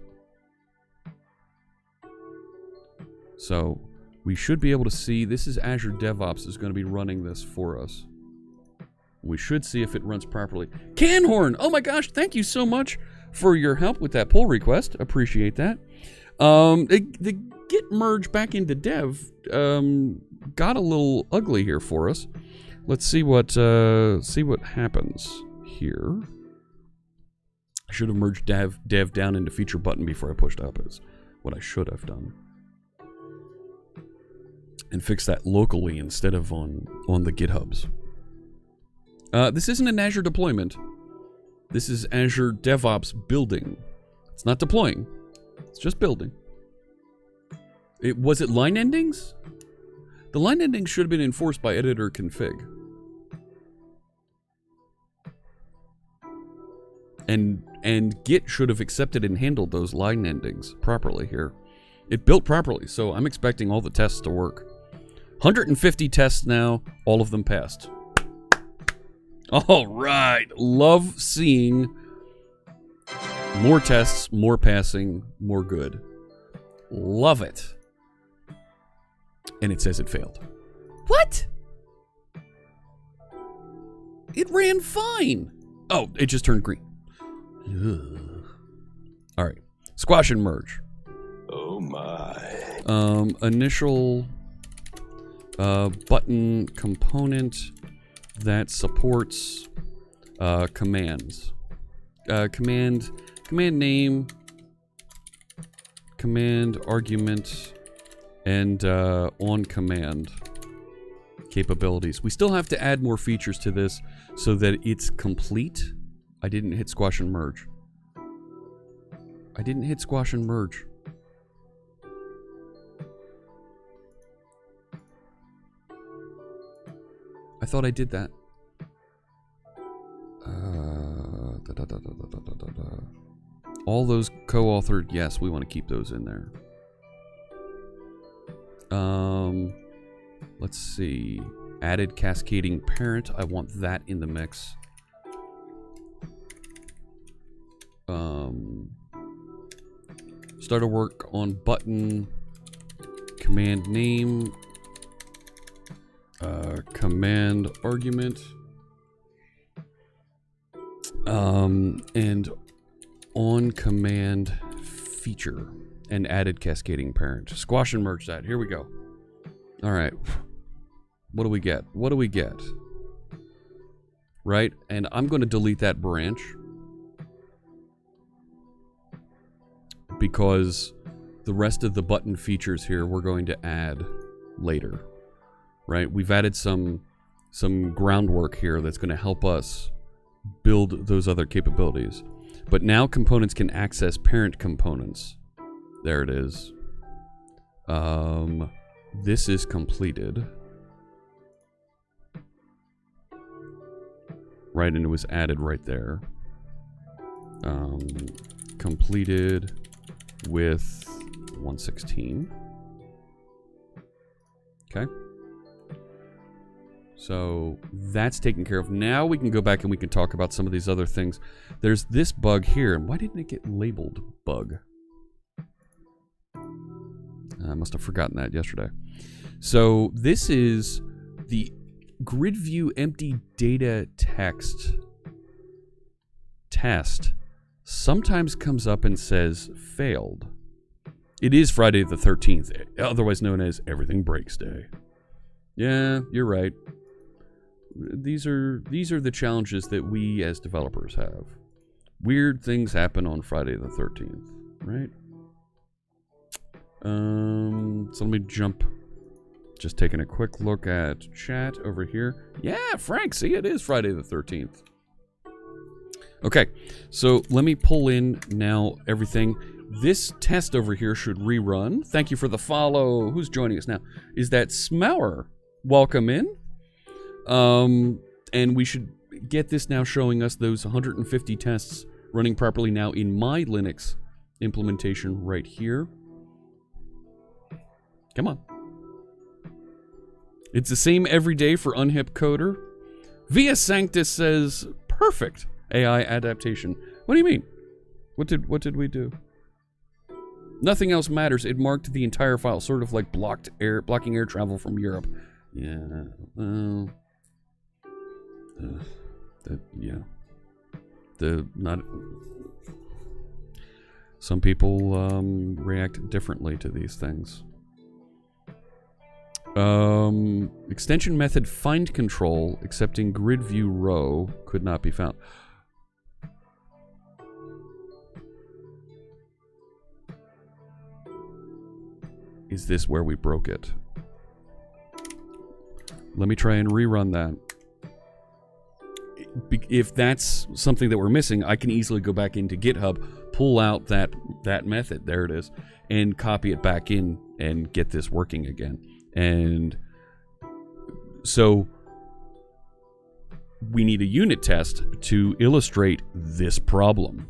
So we should be able to see, this is Azure DevOps is going to be running this for us. We should see if it runs properly. Canhorn! Oh my gosh, thank you so much for your help with that pull request. Appreciate that. The Git merge back into dev got a little ugly here for us. Let's see what happens here. I should have merged dev down into feature button before I pushed up, is what I should have done. And fix that locally instead of on the GitHubs. This isn't an Azure deployment. This is Azure DevOps building. It's not deploying. It's just building. Was it line endings? The line endings should have been enforced by editor config. And Git should have accepted and handled those line endings properly here. It built properly, so I'm expecting all the tests to work. 150 tests now, all of them passed. All right, love seeing more tests, more passing, more good. Love it. And it says it failed. What? It ran fine. Oh, it just turned green. Ugh. All right, squash and merge. Oh my. Initial button component that supports commands. Command name, command argument, and on command capabilities. We still have to add more features to this so that it's complete. I didn't hit squash and merge. I didn't hit squash and merge. I thought I did that. All those co-authored, yes, we want to keep those in there. Let's see. Added cascading parent. I want that in the mix. Start to work on button, command name, command argument, and on command feature, and added cascading parent. Squash and merge that. Here we go. All right. What do we get? What do we get? Right? And I'm going to delete that branch because the rest of the button features here we're going to add later. Right? We've added some groundwork here that's going to help us build those other capabilities. But now components can access parent components. There it is. This is completed. Right, and it was added right there. Completed with 116. Okay. So that's taken care of. Now we can go back and we can talk about some of these other things. There's this bug here. And why didn't it get labeled bug? I must have forgotten that yesterday. So this is the grid view empty data text test. Sometimes comes up and says failed. It is Friday the 13th, otherwise known as Everything Breaks Day. Yeah, you're right. These are the challenges that we as developers have. Weird things happen on Friday the 13th, right? So let me jump. Just taking a quick look at chat over here. Yeah, Frank, see, it is Friday the 13th. Okay, so let me pull in now everything. This test over here should rerun. Thank you for the follow. Who's joining us now? Is that Smower? Welcome in. And we should get this now showing us those 150 tests running properly now in my Linux implementation right here. Come on. It's the same every day for Unhip Coder. Via Sanctus says, perfect AI adaptation. What do you mean? What did we do? Nothing else matters. It marked the entire file, sort of like blocking air travel from Europe. Yeah. Some people react differently to these things. Extension method FindControl accepting grid view row could not be found. Is this where we broke it? Let me try and rerun that. If that's something that we're missing, I can easily go back into GitHub, pull out that method, there it is, and copy it back in and get this working again. And so we need a unit test to illustrate this problem.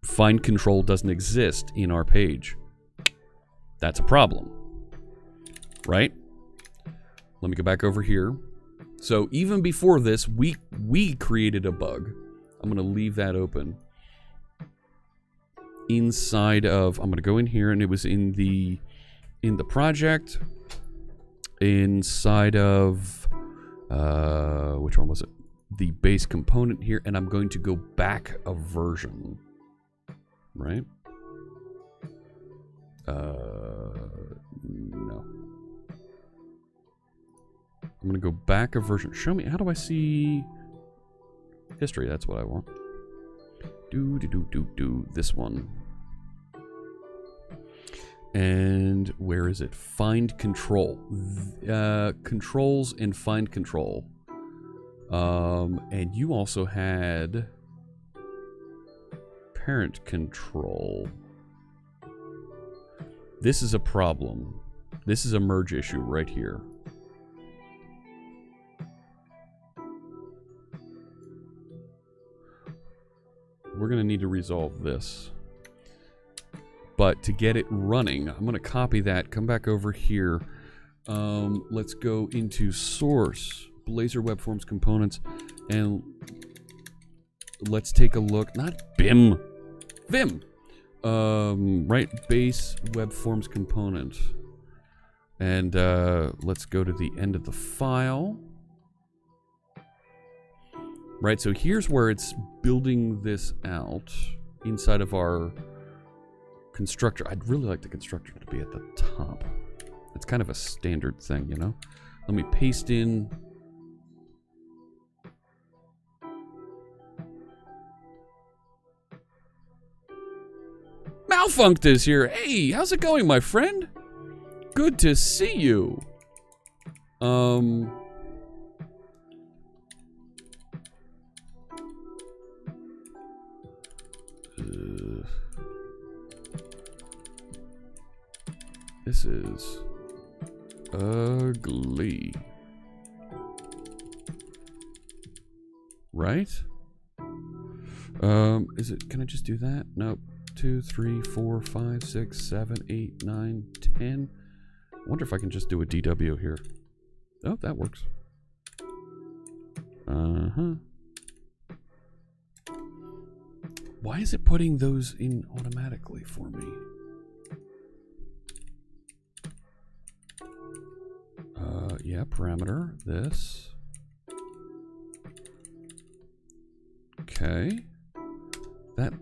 FindControl doesn't exist in our page. That's a problem, right? Let me go back over here. So even before this, we created a bug. I'm going to leave that open. Inside of, I'm going to go in here, and it was in the project. Inside of, which one was it? The base component here, and I'm going to go back a version, right? No. I'm going to go back a version. Show me, how do I see history? That's what I want. This one. And where is it? FindControl. Controls and FindControl. And you also had ParentControl. This is a problem. This is a merge issue right here. We're going to need to resolve this. But to get it running, I'm going to copy that, come back over here. Let's go into source, Blazor Web Forms components, and let's take a look. Not BIM, Vim. Right, base Web Forms component. And let's go to the end of the file. Right, so here's where it's building this out inside of our constructor. I'd really like the constructor to be at the top. It's kind of a standard thing, you know? Let me paste in. Malfunct is here. Hey, how's it going, my friend? Good to see you. This is ugly. Right? Is it, can I just do that? Nope. 2, 3, 4, 5, 6, 7, 8, 9, 10. I wonder if I can just do a DW here. Oh, that works. Uh-huh. Why is it putting those in automatically for me? Yeah, parameter, this. Okay. That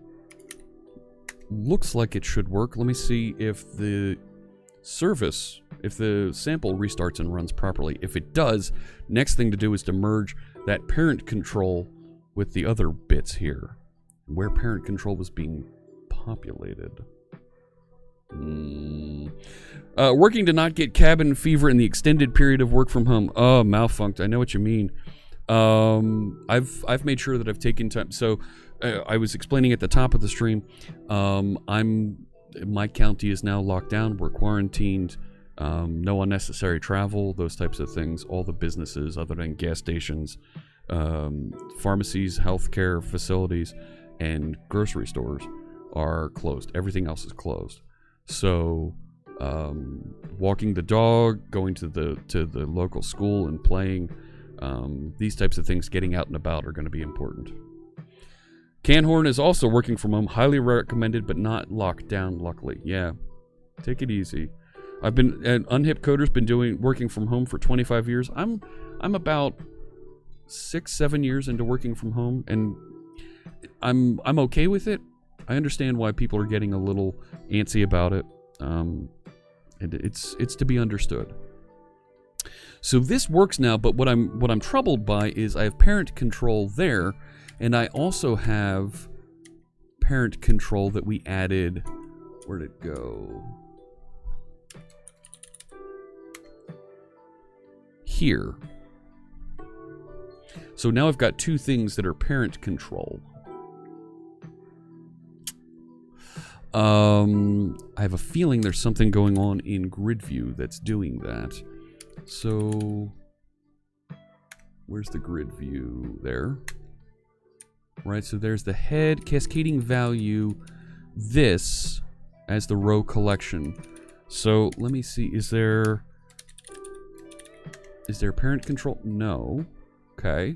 looks like it should work. Let me see if the service, if the sample restarts and runs properly. If it does, next thing to do is to merge that parent control with the other bits here, where parent control was being populated. Working to not get cabin fever in the extended period of work from home. Oh, malfunked. I know what you mean. I've made sure that I've taken time. So I was explaining at the top of the stream. My county is now locked down. We're quarantined. No unnecessary travel. Those types of things. All the businesses other than gas stations, pharmacies, healthcare facilities, and grocery stores are closed. Everything else is closed. So, walking the dog, going to the local school and playing, these types of things, getting out and about, are going to be important. Canhorn is also working from home, highly recommended, but not locked down. Luckily, yeah, take it easy. I've been Unhip Coder's been working from home for 25 years. I'm about 6-7 years into working from home, and I'm okay with it. I understand why people are getting a little antsy about it. It's to be understood. So this works now, but what I'm troubled by is I have parent control there, and I also have parent control that we added. Where'd it go? Here. So now I've got two things that are parent control. I have a feeling there's something going on in grid view that's doing that. So, where's the grid view? There. Right, so there's the head, cascading value, this as the row collection. So, let me see, is there parent control? No. Okay.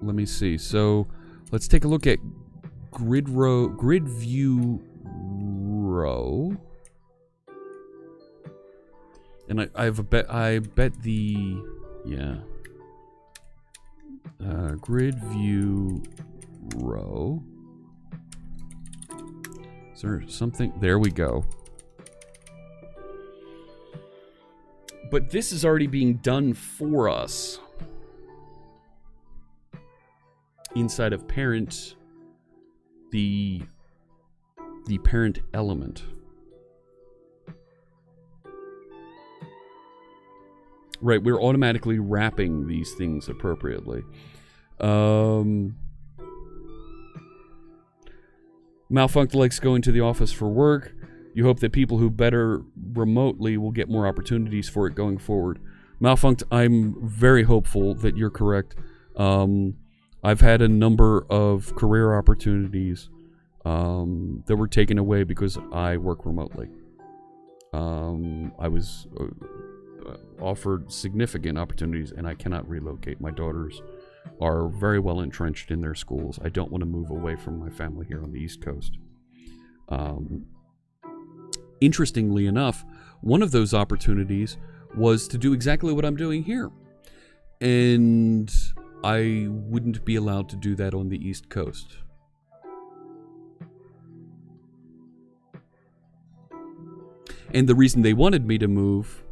Let me see. So, let's take a look at grid view row. And I bet the, yeah. Grid view row. Is there something? There we go. But this is already being done for us inside of parent, the parent element. Right, we're automatically wrapping these things appropriately. Malfunct likes going to the office for work. You hope that people who better remotely will get more opportunities for it going forward. Malfunct, I'm very hopeful that you're correct. I've had a number of career opportunities that were taken away because I work remotely. I was offered significant opportunities, and I cannot relocate. My daughters are very well entrenched in their schools. I don't want to move away from my family here on the East Coast. Interestingly enough, one of those opportunities was to do exactly what I'm doing here. And I wouldn't be allowed to do that on the East Coast. And the reason they wanted me to move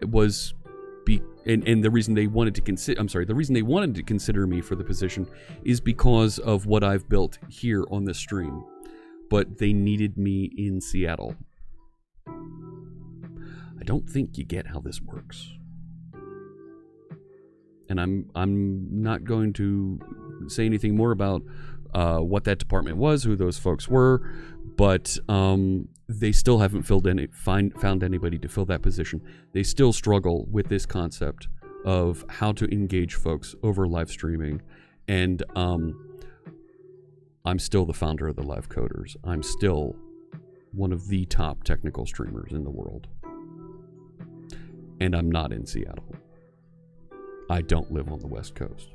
was and the reason they wanted to consider me for the position is because of what I've built here on the stream. But they needed me in Seattle. I don't think you get how this works. And I'm not going to say anything more about what that department was, who those folks were, but they still haven't found anybody to fill that position. They still struggle with this concept of how to engage folks over live streaming, and I'm still the founder of the Live Coders. I'm still one of the top technical streamers in the world, and I'm not in Seattle. I don't live on the West Coast.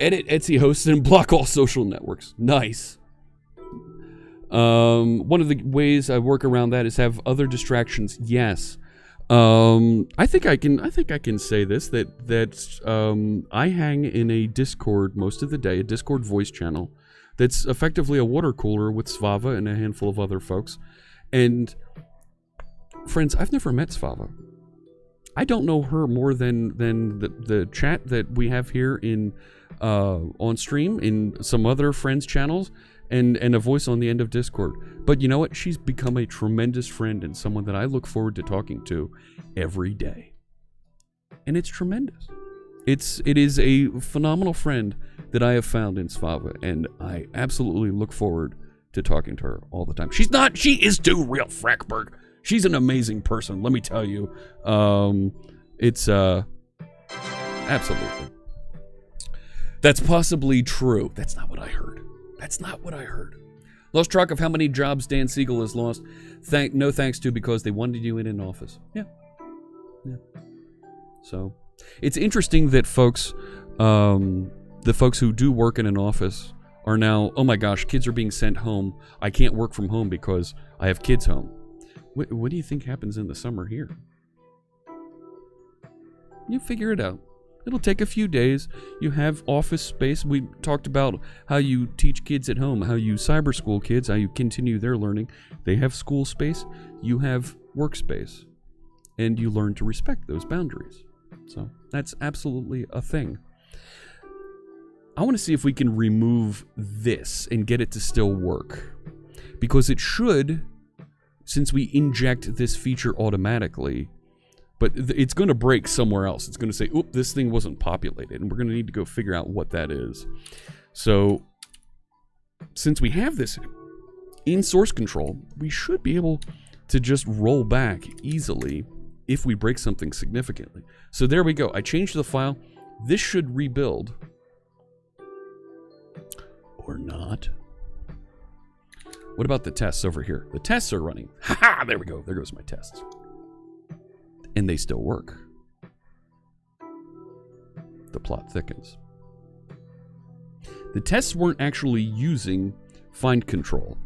Edit Etsy hosts and block all social networks. Nice. One of the ways I work around that is have other distractions. Yes. I think I can say this, that I hang in a Discord most of the day, a Discord voice channel that's effectively a water cooler with Svava and a handful of other folks. And friends, I've never met Svava. I don't know her more than the chat that we have here in on stream, in some other friends' channels, and a voice on the end of Discord. But you know what? She's become a tremendous friend and someone that I look forward to talking to every day. And it's tremendous. It is a phenomenal friend that I have found in Svava, and I absolutely look forward to talking to her all the time. She is too real, Frackberg. She's an amazing person, let me tell you. It's absolutely. That's possibly true. That's not what I heard. Lost track of how many jobs Dan Siegel has lost. No thanks to, because they wanted you in an office. Yeah. So, it's interesting that folks, the folks who do work in an office are now, oh my gosh, kids are being sent home. I can't work from home because I have kids home. What do you think happens in the summer here? You figure it out. It'll take a few days. You have office space. We talked about how you teach kids at home, how you cyber school kids, how you continue their learning. They have school space. You have workspace. And you learn to respect those boundaries. So that's absolutely a thing. I want to see if we can remove this and get it to still work. Because it should, since we inject this feature automatically, but it's going to break somewhere else. It's going to say, oop, this thing wasn't populated, and we're going to need to go figure out what that is. So, since we have this in source control, we should be able to just roll back easily if we break something significantly. So there we go. I changed the file. This should rebuild. Or not. What about the tests over here? The tests are running. Ha-ha! There we go. There goes my tests. And they still work. The plot thickens. The tests weren't actually using FindControl.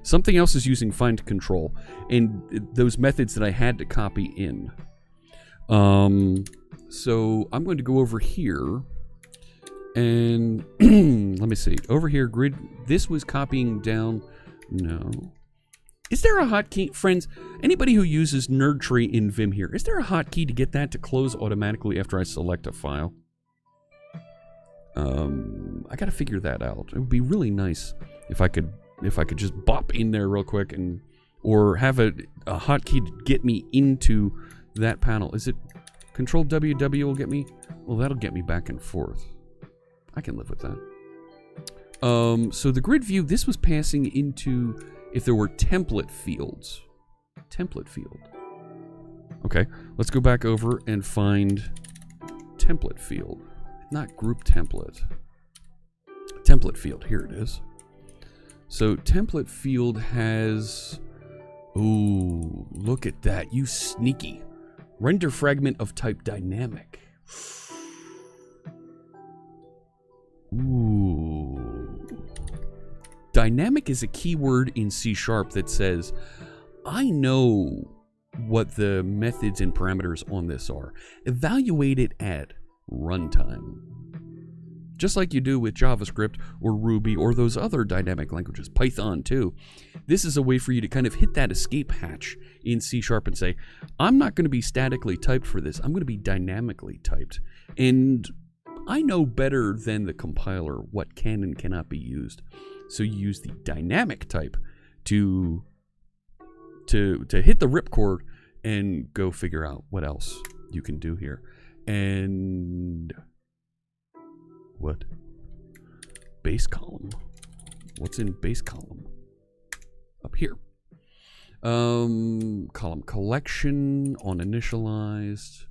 Something else is using FindControl, and those methods that I had to copy in. So I'm going to go over here, and let me see. Over here, grid. This was copying down. No. Is there a hotkey, friends? Anybody who uses NerdTree in Vim here, is there a hotkey to get that to close automatically after I select a file? I gotta figure that out. It would be really nice if I could just bop in there real quick or have a hotkey to get me into that panel. Is it Control WW will get me? Well, that'll get me back and forth. I can live with that. So the grid view, this was passing into. If there were template fields. Template field. Okay, let's go back over and find template field. Not group template. Template field, here it is. So template field has... Ooh, look at that, you sneaky. Render fragment of type dynamic. Ooh. Dynamic is a keyword in C# that says, I know what the methods and parameters on this are. Evaluate it at runtime. Just like you do with JavaScript or Ruby or those other dynamic languages, Python too. This is a way for you to kind of hit that escape hatch in C# and say, I'm not going to be statically typed for this. I'm going to be dynamically typed. And I know better than the compiler what can and cannot be used. So you use the dynamic type to hit the ripcord and go figure out what else you can do here. And what? Base column. What's in base column? Up here. Column collection on initialized.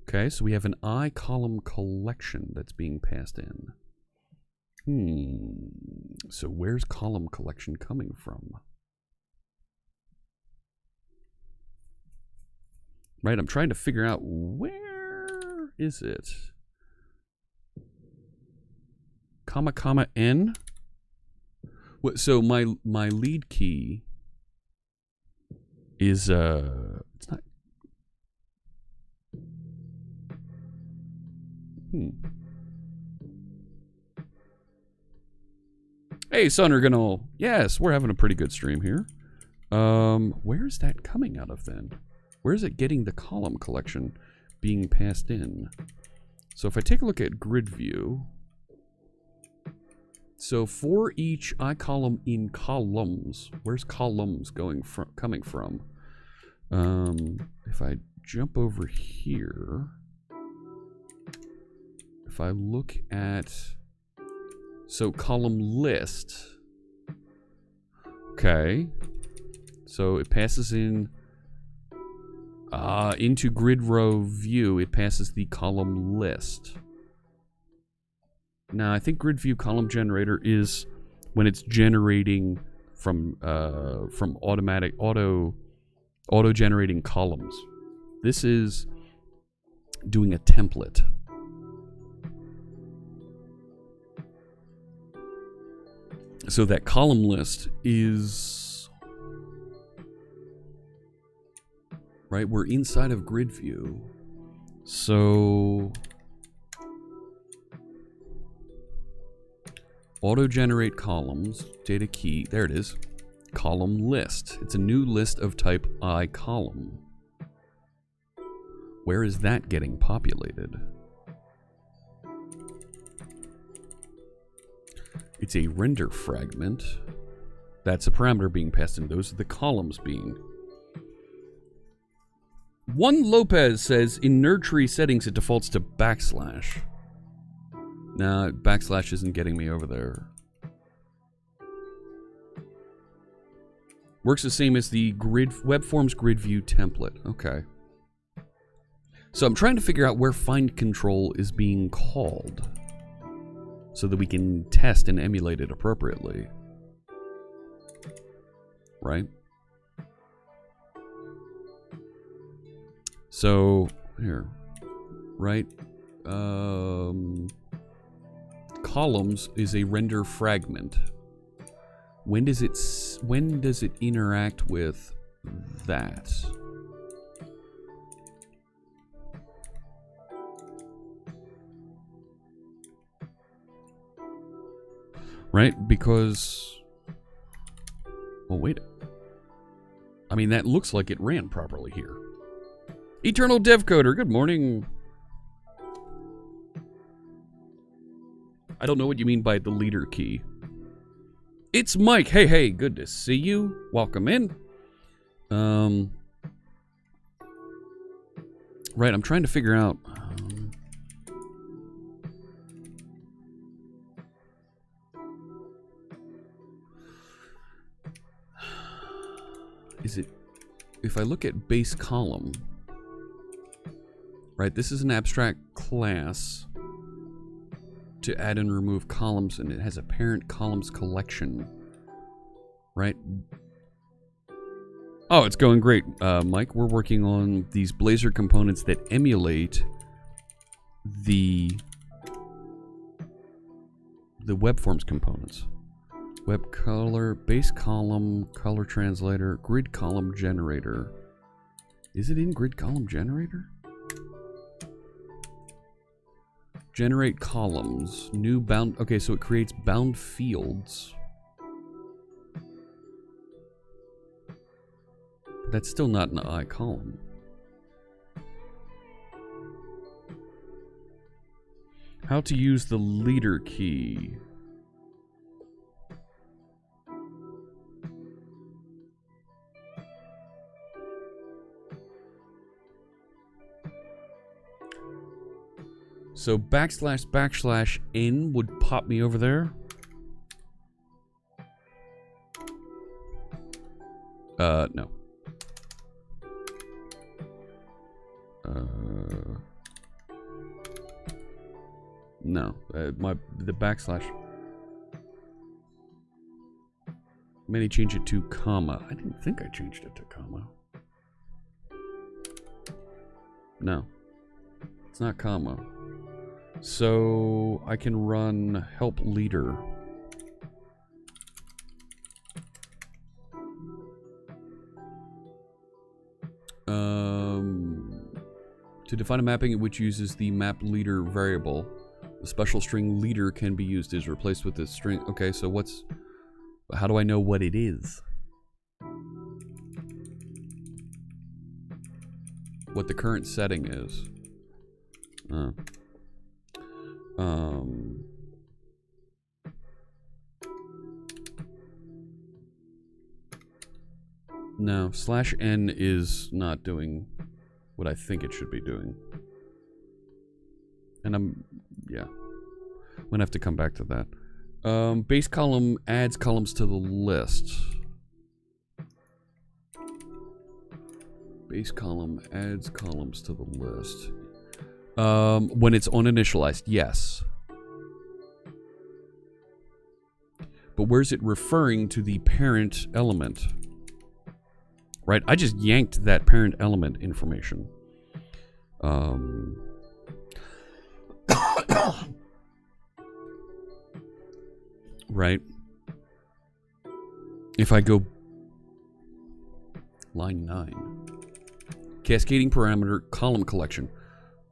Okay, so we have an I column collection that's being passed in. So where's column collection coming from? Right, I'm trying to figure out where is it? Comma, comma, N? What, so my lead key is, it's not... Hey, Sonerganol. Yes, we're having a pretty good stream here. Where is that coming out of then? Where is it getting the column collection being passed in? So if I take a look at grid view, so for each iColumn in columns, where's columns coming from? If I jump over here, if I look at, so column list, okay, so it passes in into grid row view, it passes the column list. Now, I think grid view column generator is when it's generating from auto generating columns. This is doing a template. So that column list is right. We're inside of grid view, so auto-generate columns, data key, there it is, column list. It's a new list of type iColumn. Where is that getting populated? It's a render fragment. That's a parameter being passed in. Those are the columns being. One Lopez says in nerd tree settings it defaults to backslash. Nah, backslash isn't getting me over there. Works the same as the web forms grid view template. Okay. So I'm trying to figure out where FindControl is being called so that we can test and emulate it appropriately. Right? So, here. Right? Columns is a render fragment. When does it interact with that? Right? Because, well, wait. I mean, that looks like it ran properly here. Eternal Dev Coder, good morning. I don't know what you mean by the leader key. It's Mike. Hey, hey, good to see you. Welcome in. Right, I'm trying to figure out. Is it, if I look at base column, right, this is an abstract class to add and remove columns, and it has a parent columns collection, right? Oh, it's going great, Mike. We're working on these Blazor components that emulate the web forms components. Web color, base column, color translator, grid column generator. Is it in grid column generator? Generate columns, new bound, okay, so it creates bound fields. But that's still not an iColumn. How to use the leader key. So // in would pop me over there. No. No. The /. Maybe change it to comma. I didn't think I changed it to comma. No. It's not comma. So I can run help leader. To define a mapping which uses the map leader variable, the special string leader can be used is replaced with this string. Okay, so how do I know what it is? What the current setting is? No, /n is not doing what I think it should be doing. And yeah. I'm gonna have to come back to that. Base column adds columns to the list. Base column adds columns to the list. When it's uninitialized, yes. But where's it referring to the parent element? Right, I just yanked that parent element information. Right. If I go line 9, cascading parameter column collection.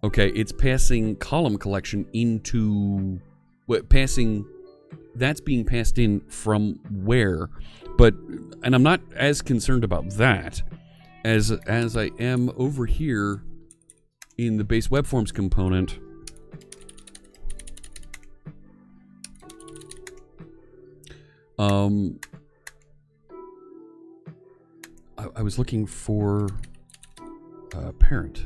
Okay, it's passing column collection into that's being passed in from where, and I'm not as concerned about that as I am over here in the base web forms component. I was looking for parent.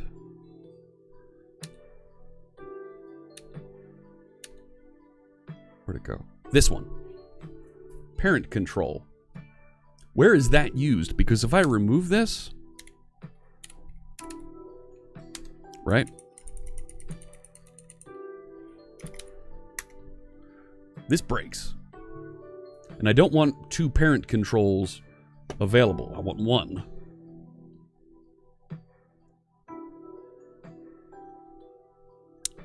Where'd it go? This one. Parent control. Where is that used? Because if I remove this, right? This breaks. And I don't want 2 parent controls available. I want 1.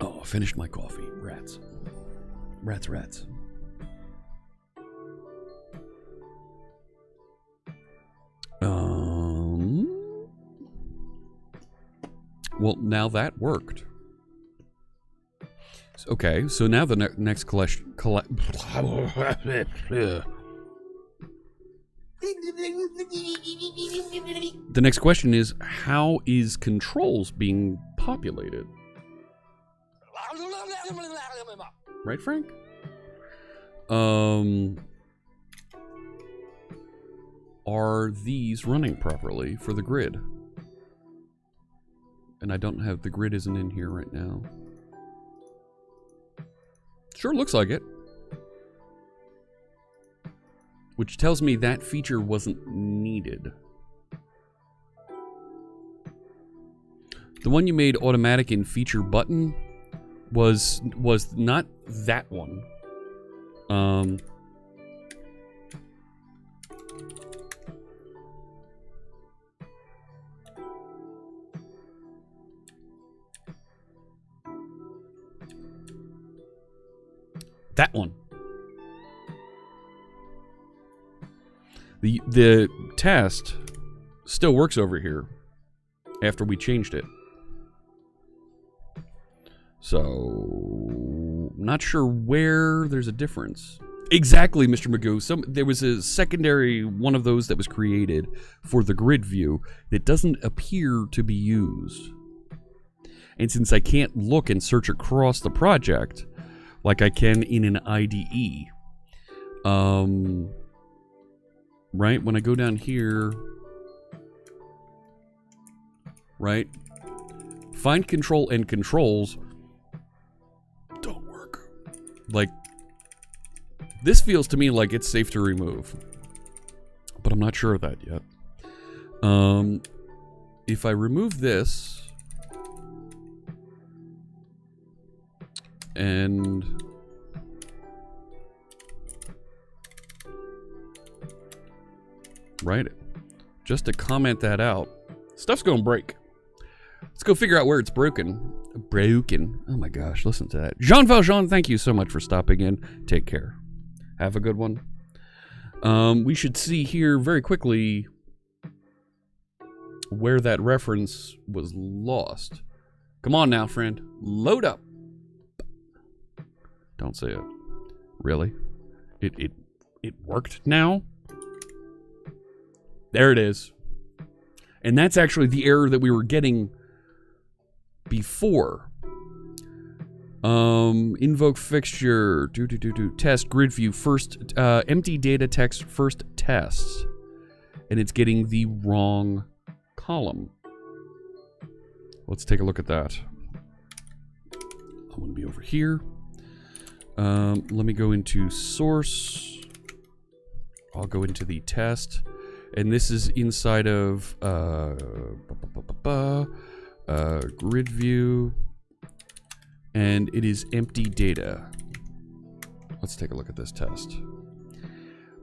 Oh, I finished my coffee. Rats. Rats, rats. Well, now that worked. Okay, so now the next collection. The next question is, how is controls being populated? Right, Frank? Are these running properly for the grid? And I don't have, the grid isn't in here right now. Sure looks like it. Which tells me that feature wasn't needed. The one you made automatic in feature button was not that one. That one. The test still works over here after we changed it. So, not sure where there's a difference. Exactly, Mr. Magoo. There was a secondary one of those that was created for the grid view that doesn't appear to be used. And since I can't look and search across the project like I can in an IDE, right, when I go down here, right, FindControl and controls don't work. Like, this feels to me like it's safe to remove, but I'm not sure of that yet. If I remove this and right, just to comment that out, stuff's gonna break. Let's go figure out where it's broken. Broken. Oh my gosh, listen to that. Jean Valjean, thank you so much for stopping in. Take care. Have a good one. We should see here very quickly where that reference was lost. Come on now, friend. Load up. Don't say it. Really? It worked now? There it is. And that's actually the error that we were getting before. Invoke fixture. Test grid view. First, empty data text first tests. And it's getting the wrong column. Let's take a look at that. I want to be over here. Let me go into source. I'll go into the test. And this is inside of grid view. And it is empty data. Let's take a look at this test.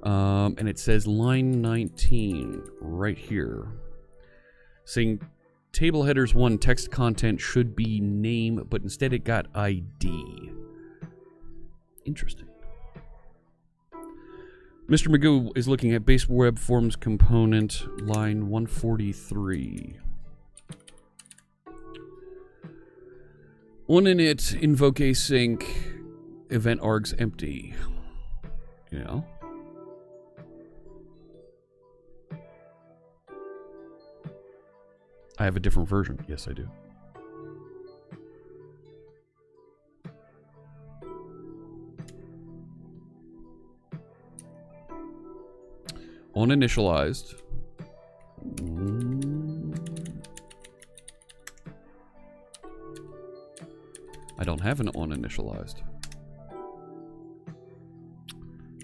And it says line 19 right here. Saying table headers 1 text content should be name, but instead it got ID. Interesting. Mr. Magoo is looking at base web forms component line 143. On init InvokeAsync event args empty. Yeah. I have a different version. Yes, I do. On initialized. I don't have an on initialized.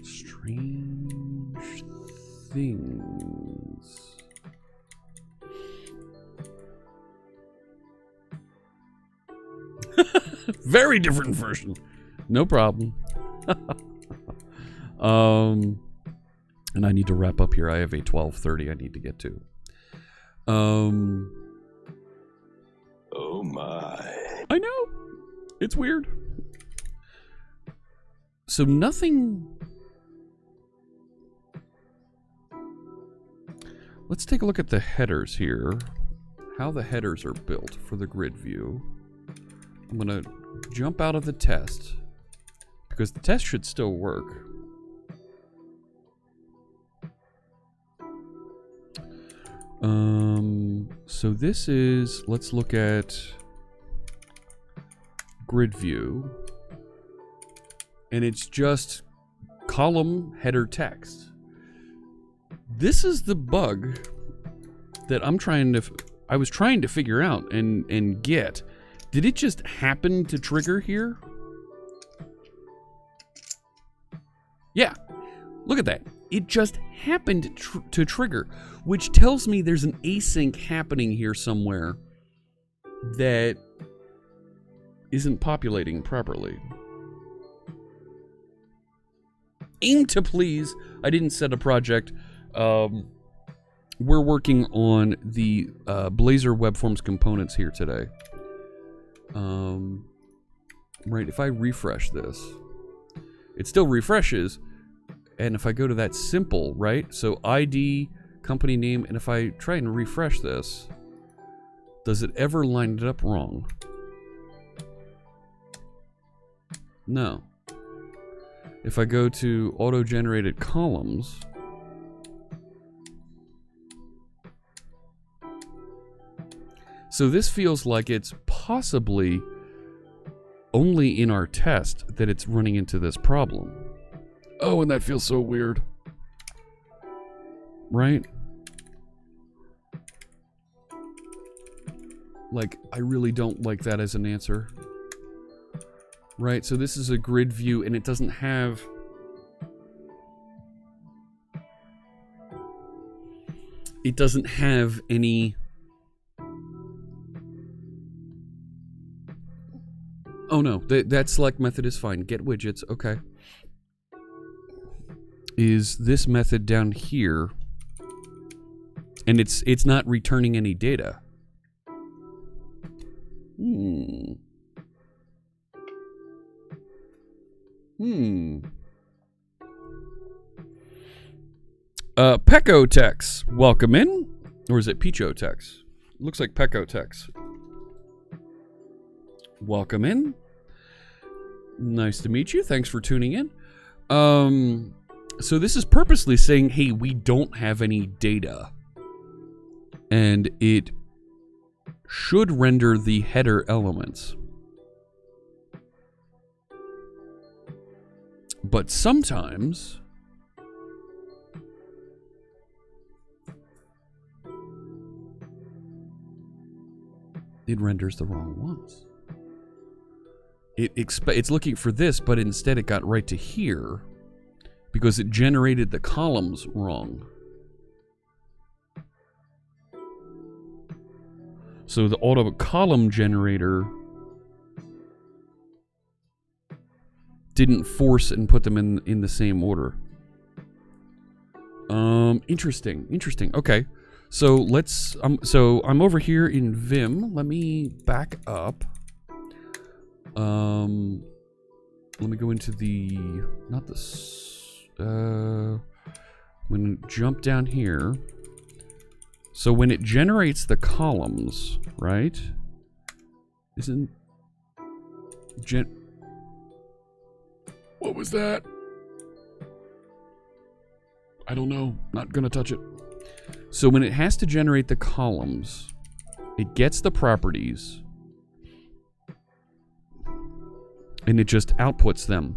Strange things. Very different version. No problem. And I need to wrap up here. I have a 12:30 I need to get to. Oh my. I know. It's weird. So nothing. Let's take a look at the headers here. How the headers are built for the grid view. I'm going to jump out of the test because the test should still work. So this is, let's look at grid view, and it's just column header text. This is the bug that I was trying to figure out and get. Did it just happen to trigger here? Yeah, look at that. It just happened to trigger, which tells me there's an async happening here somewhere that isn't populating properly. Aim to please. I didn't set a project. We're working on the Blazor web forms components here today. Right, if I refresh this, it still refreshes. And if I go to that simple, right? So ID, company name, and if I try and refresh this, does it ever line it up wrong? No. If I go to auto-generated columns, so this feels like it's possibly only in our test that it's running into this problem. Oh, and that feels so weird. Right? Like, I really don't like that as an answer. Right, so this is a grid view, and it doesn't have... It doesn't have any... Oh no, that select method is fine. Get widgets, okay. Is this method down here, and it's not returning any data. Pecotex, welcome in. Or is it Pichotex? Looks like Pecotex. Welcome in. Nice to meet you. Thanks for tuning in. So this is purposely saying, hey, we don't have any data. And it should render the header elements. But sometimes it renders the wrong ones. It's looking for this, but instead it got right to here because it generated the columns wrong. So the auto column generator didn't force and put them in the same order. Interesting. Okay. So let's so I'm over here in Vim. Let me back up. Let me go into the I'm gonna jump down here. So when it generates the columns, right? What was that? I don't know. Not gonna touch it. So when it has to generate the columns, it gets the properties and it just outputs them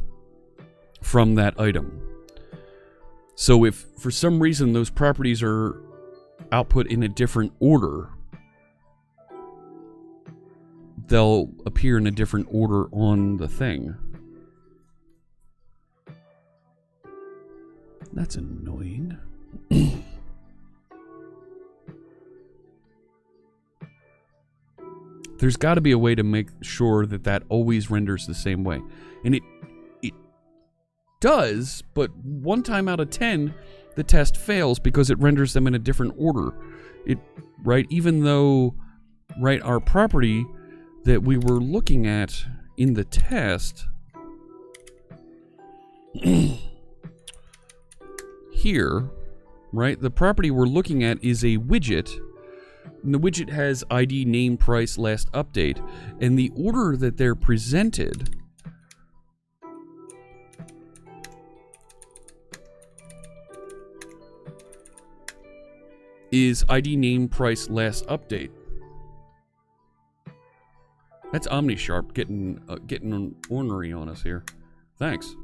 from that item. So if for some reason those properties are output in a different order, they'll appear in a different order on the thing. That's annoying. There's got to be a way to make sure that that always renders the same way. And it does, but 1 time out of 10, the test fails because it renders them in a different order. Right? Even though, right, our property that we were looking at in the test here, right, the property we're looking at is a widget. And the widget has ID, name, price, last update, and the order that they're presented is ID, name, price, last update. That's OmniSharp getting ornery on us here. Thanks.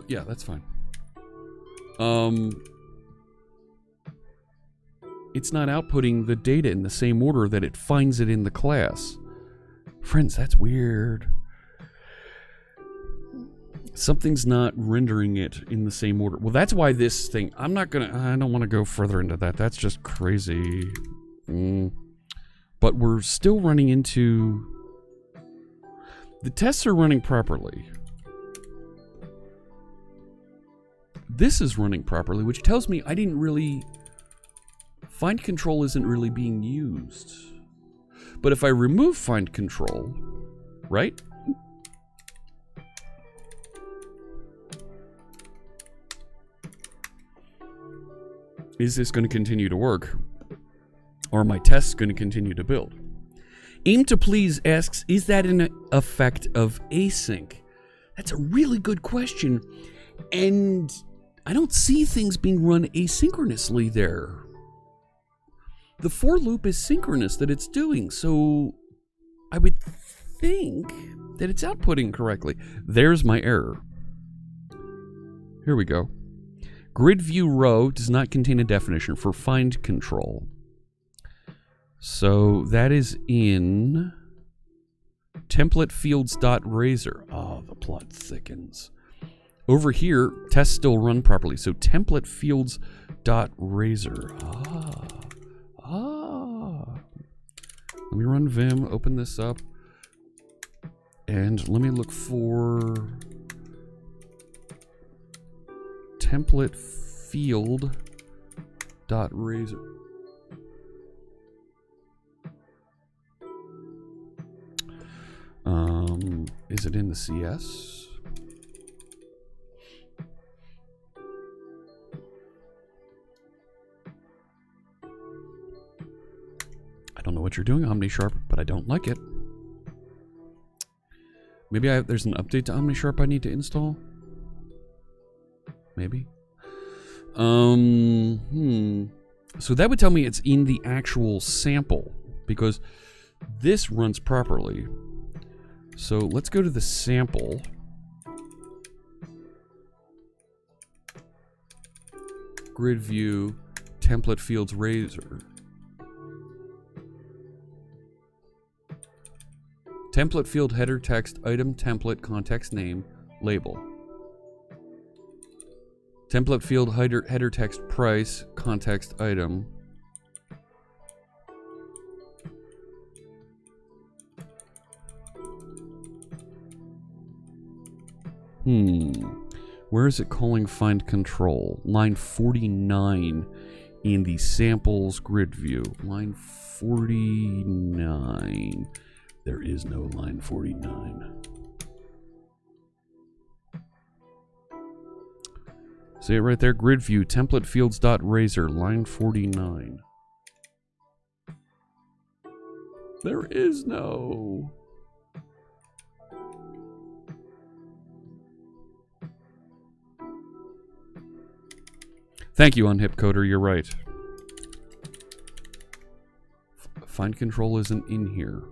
Yeah, that's fine. It's not outputting the data in the same order that it finds it in the class. Friends, that's weird. Something's not rendering it in the same order. Well, that's why this thing... I don't want to go further into that. That's just crazy. But we're still running into... The tests are running properly. This is running properly, which tells me I didn't really... FindControl isn't really being used. But if I remove FindControl, right? Is this going to continue to work? Or are my tests going to continue to build? Aim to Please asks, is that an effect of async? That's a really good question. And I don't see things being run asynchronously there. The for loop is synchronous that it's doing, so I would think that it's outputting correctly. There's my error. Here we go. Grid view row does not contain a definition for FindControl. So that is in template fields.razor. Oh, the plot thickens. Over here, tests still run properly. So template fields.razor. Let me run Vim, open this up, and let me look for template field dot razor. Is it in the CS? I don't know what you're doing, OmniSharp, but I don't like it. Maybe there's an update to OmniSharp I need to install? Maybe. So that would tell me it's in the actual sample, because this runs properly. So let's go to the sample. Grid view, template fields razor. Template field header text item template context name label. Template field header text price context item. Where is it calling FindControl? Line 49 in the samples grid view. Line 49. There is no line 49. See it right there? Grid view, template fields.razor, line 49. There is no. Thank you, UnhipCoder, you're right. FindControl isn't in here.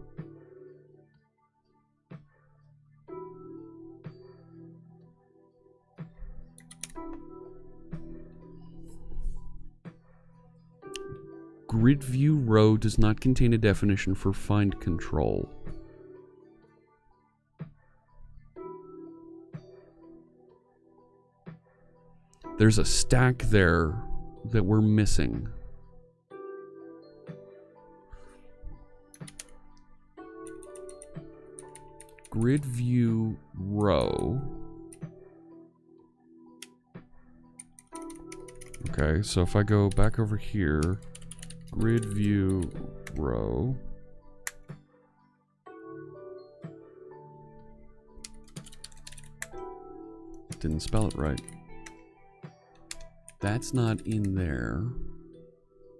Grid view row does not contain a definition for FindControl. There's a stack there that we're missing. Grid view row. Okay, so if I go back over here, grid view row. Didn't spell it right. That's not in there,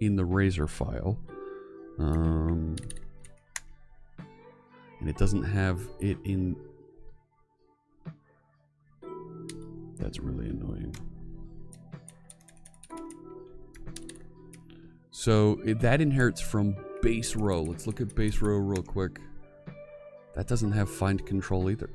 in the Razor file. And it doesn't have it in... That's really annoying. So that inherits from base row. Let's look at base row real quick. That doesn't have FindControl either.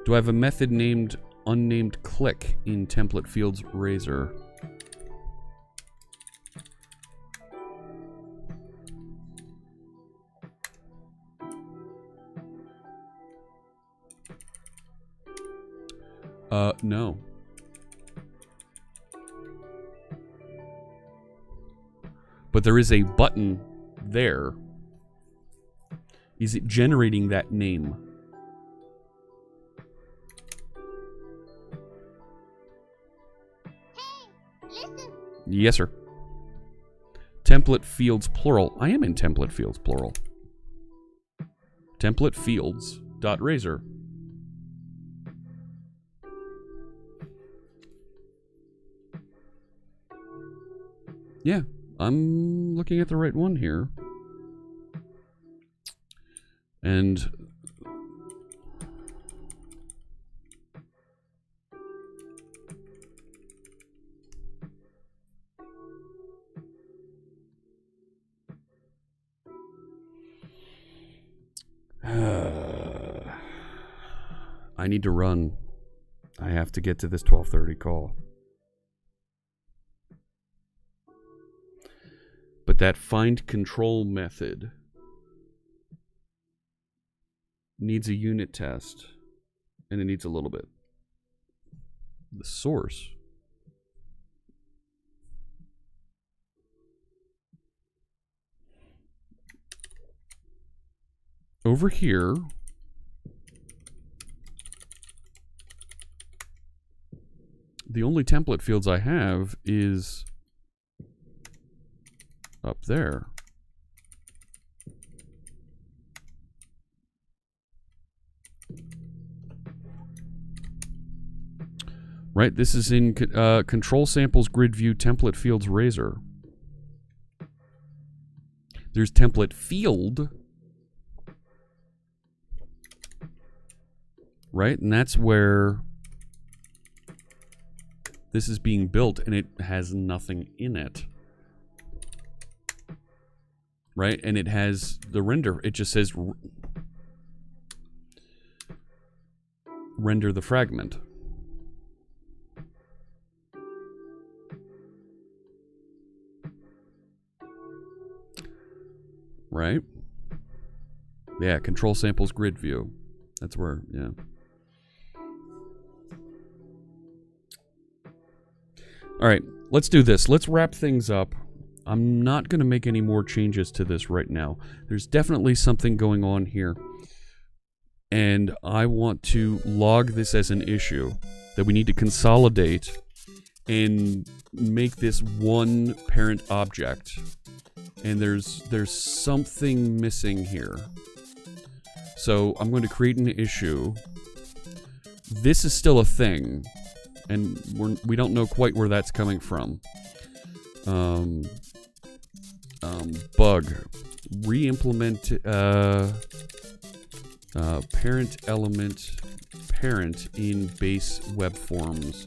Do I have a method named unnamed click in template fields razor? No. But there is a button there. Is it generating that name? Yes, sir. Template fields plural. I am in template fields plural. Template fields dot razor. Yeah, I'm looking at the right one here. And I need to run. I have to get to this 12:30 call. But that FindControl method needs a unit test, and it needs a little bit. The source. over here, the only template fields I have is up there. Right, this is in control samples grid view template fields razor. There's template field, right, and that's where this is being built, and it has nothing in it, right? And it has the render. It just says render the fragment. Right? Yeah, control samples grid view. That's where, yeah. All right, let's do this. Let's wrap things up. I'm not going to make any more changes to this right now. There's definitely something going on here. And I want to log this as an issue that we need to consolidate and make this one parent object. And there's something missing here. So I'm going to create an issue. This is still a thing, and we don't know quite where that's coming from. Bug. Re-implement ParentElement parent in base web forms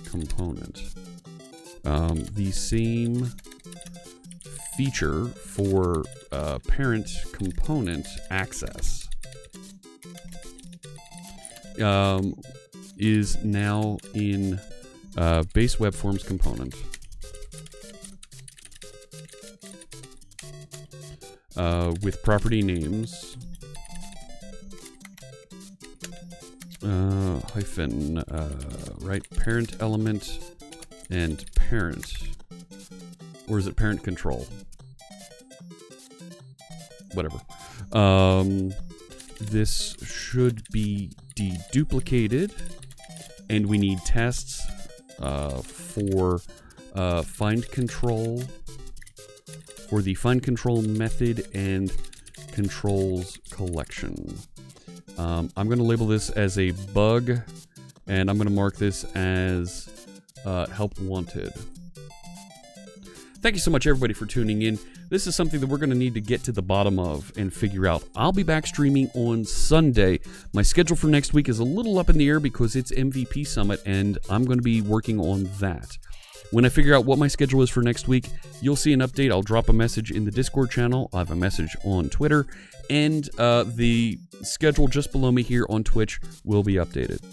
component. The same feature for parent component access is now in base web forms component. With property names hyphen right, ParentElement and parent, or is it parent control? Whatever. This should be deduplicated, and we need tests for FindControl, for the FindControl method and controls collection. I'm going to label this as a bug, and I'm going to mark this as help wanted. Thank you so much, everybody, for tuning in. This is something that we're going to need to get to the bottom of and figure out. I'll be back streaming on Sunday. My schedule for next week is a little up in the air because it's MVP Summit, and I'm going to be working on that. When I figure out what my schedule is for next week, you'll see an update. I'll drop a message in the Discord channel. I'll have a message on Twitter, and the schedule just below me here on Twitch will be updated.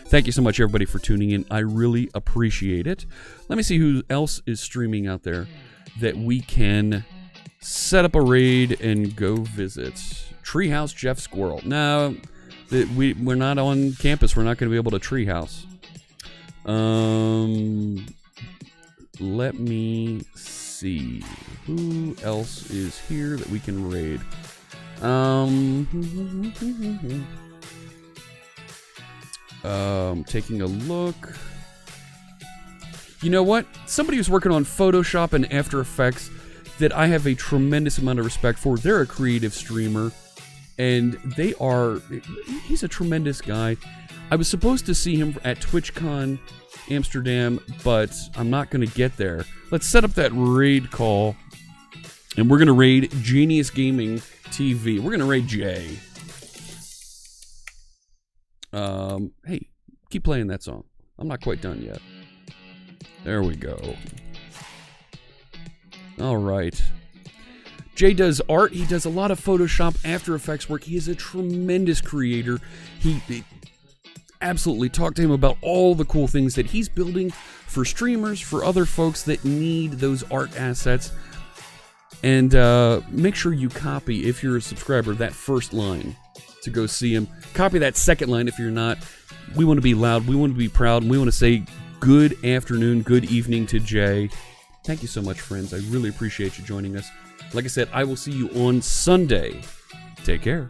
Thank you so much, everybody, for tuning in. I really appreciate it. Let me see who else is streaming out there that we can set up a raid and go visit. Treehouse Jeff Squirrel. No, we're not on campus. We're not going to be able to treehouse. Let me see. Who else is here that we can raid? Taking a look. You know what? Somebody who's working on Photoshop and After Effects that I have a tremendous amount of respect for. They're a creative streamer, and he's a tremendous guy. I was supposed to see him at TwitchCon Amsterdam, but I'm not going to get there. Let's set up that raid call, and we're going to raid Genius Gaming TV. We're going to raid Jay. Hey, keep playing that song. I'm not quite done yet. There we go. All right. Jay does art. He does a lot of Photoshop, After Effects work. He is a tremendous creator. He absolutely talk to him about all the cool things that he's building for streamers, for other folks that need those art assets. And make sure you copy, if you're a subscriber, that first line to go see him. Copy that second line if you're not. We want to be loud. We want to be proud. And we want to say good afternoon, good evening to Jay. Thank you so much, friends. I really appreciate you joining us. Like I said, I will see you on Sunday. Take care.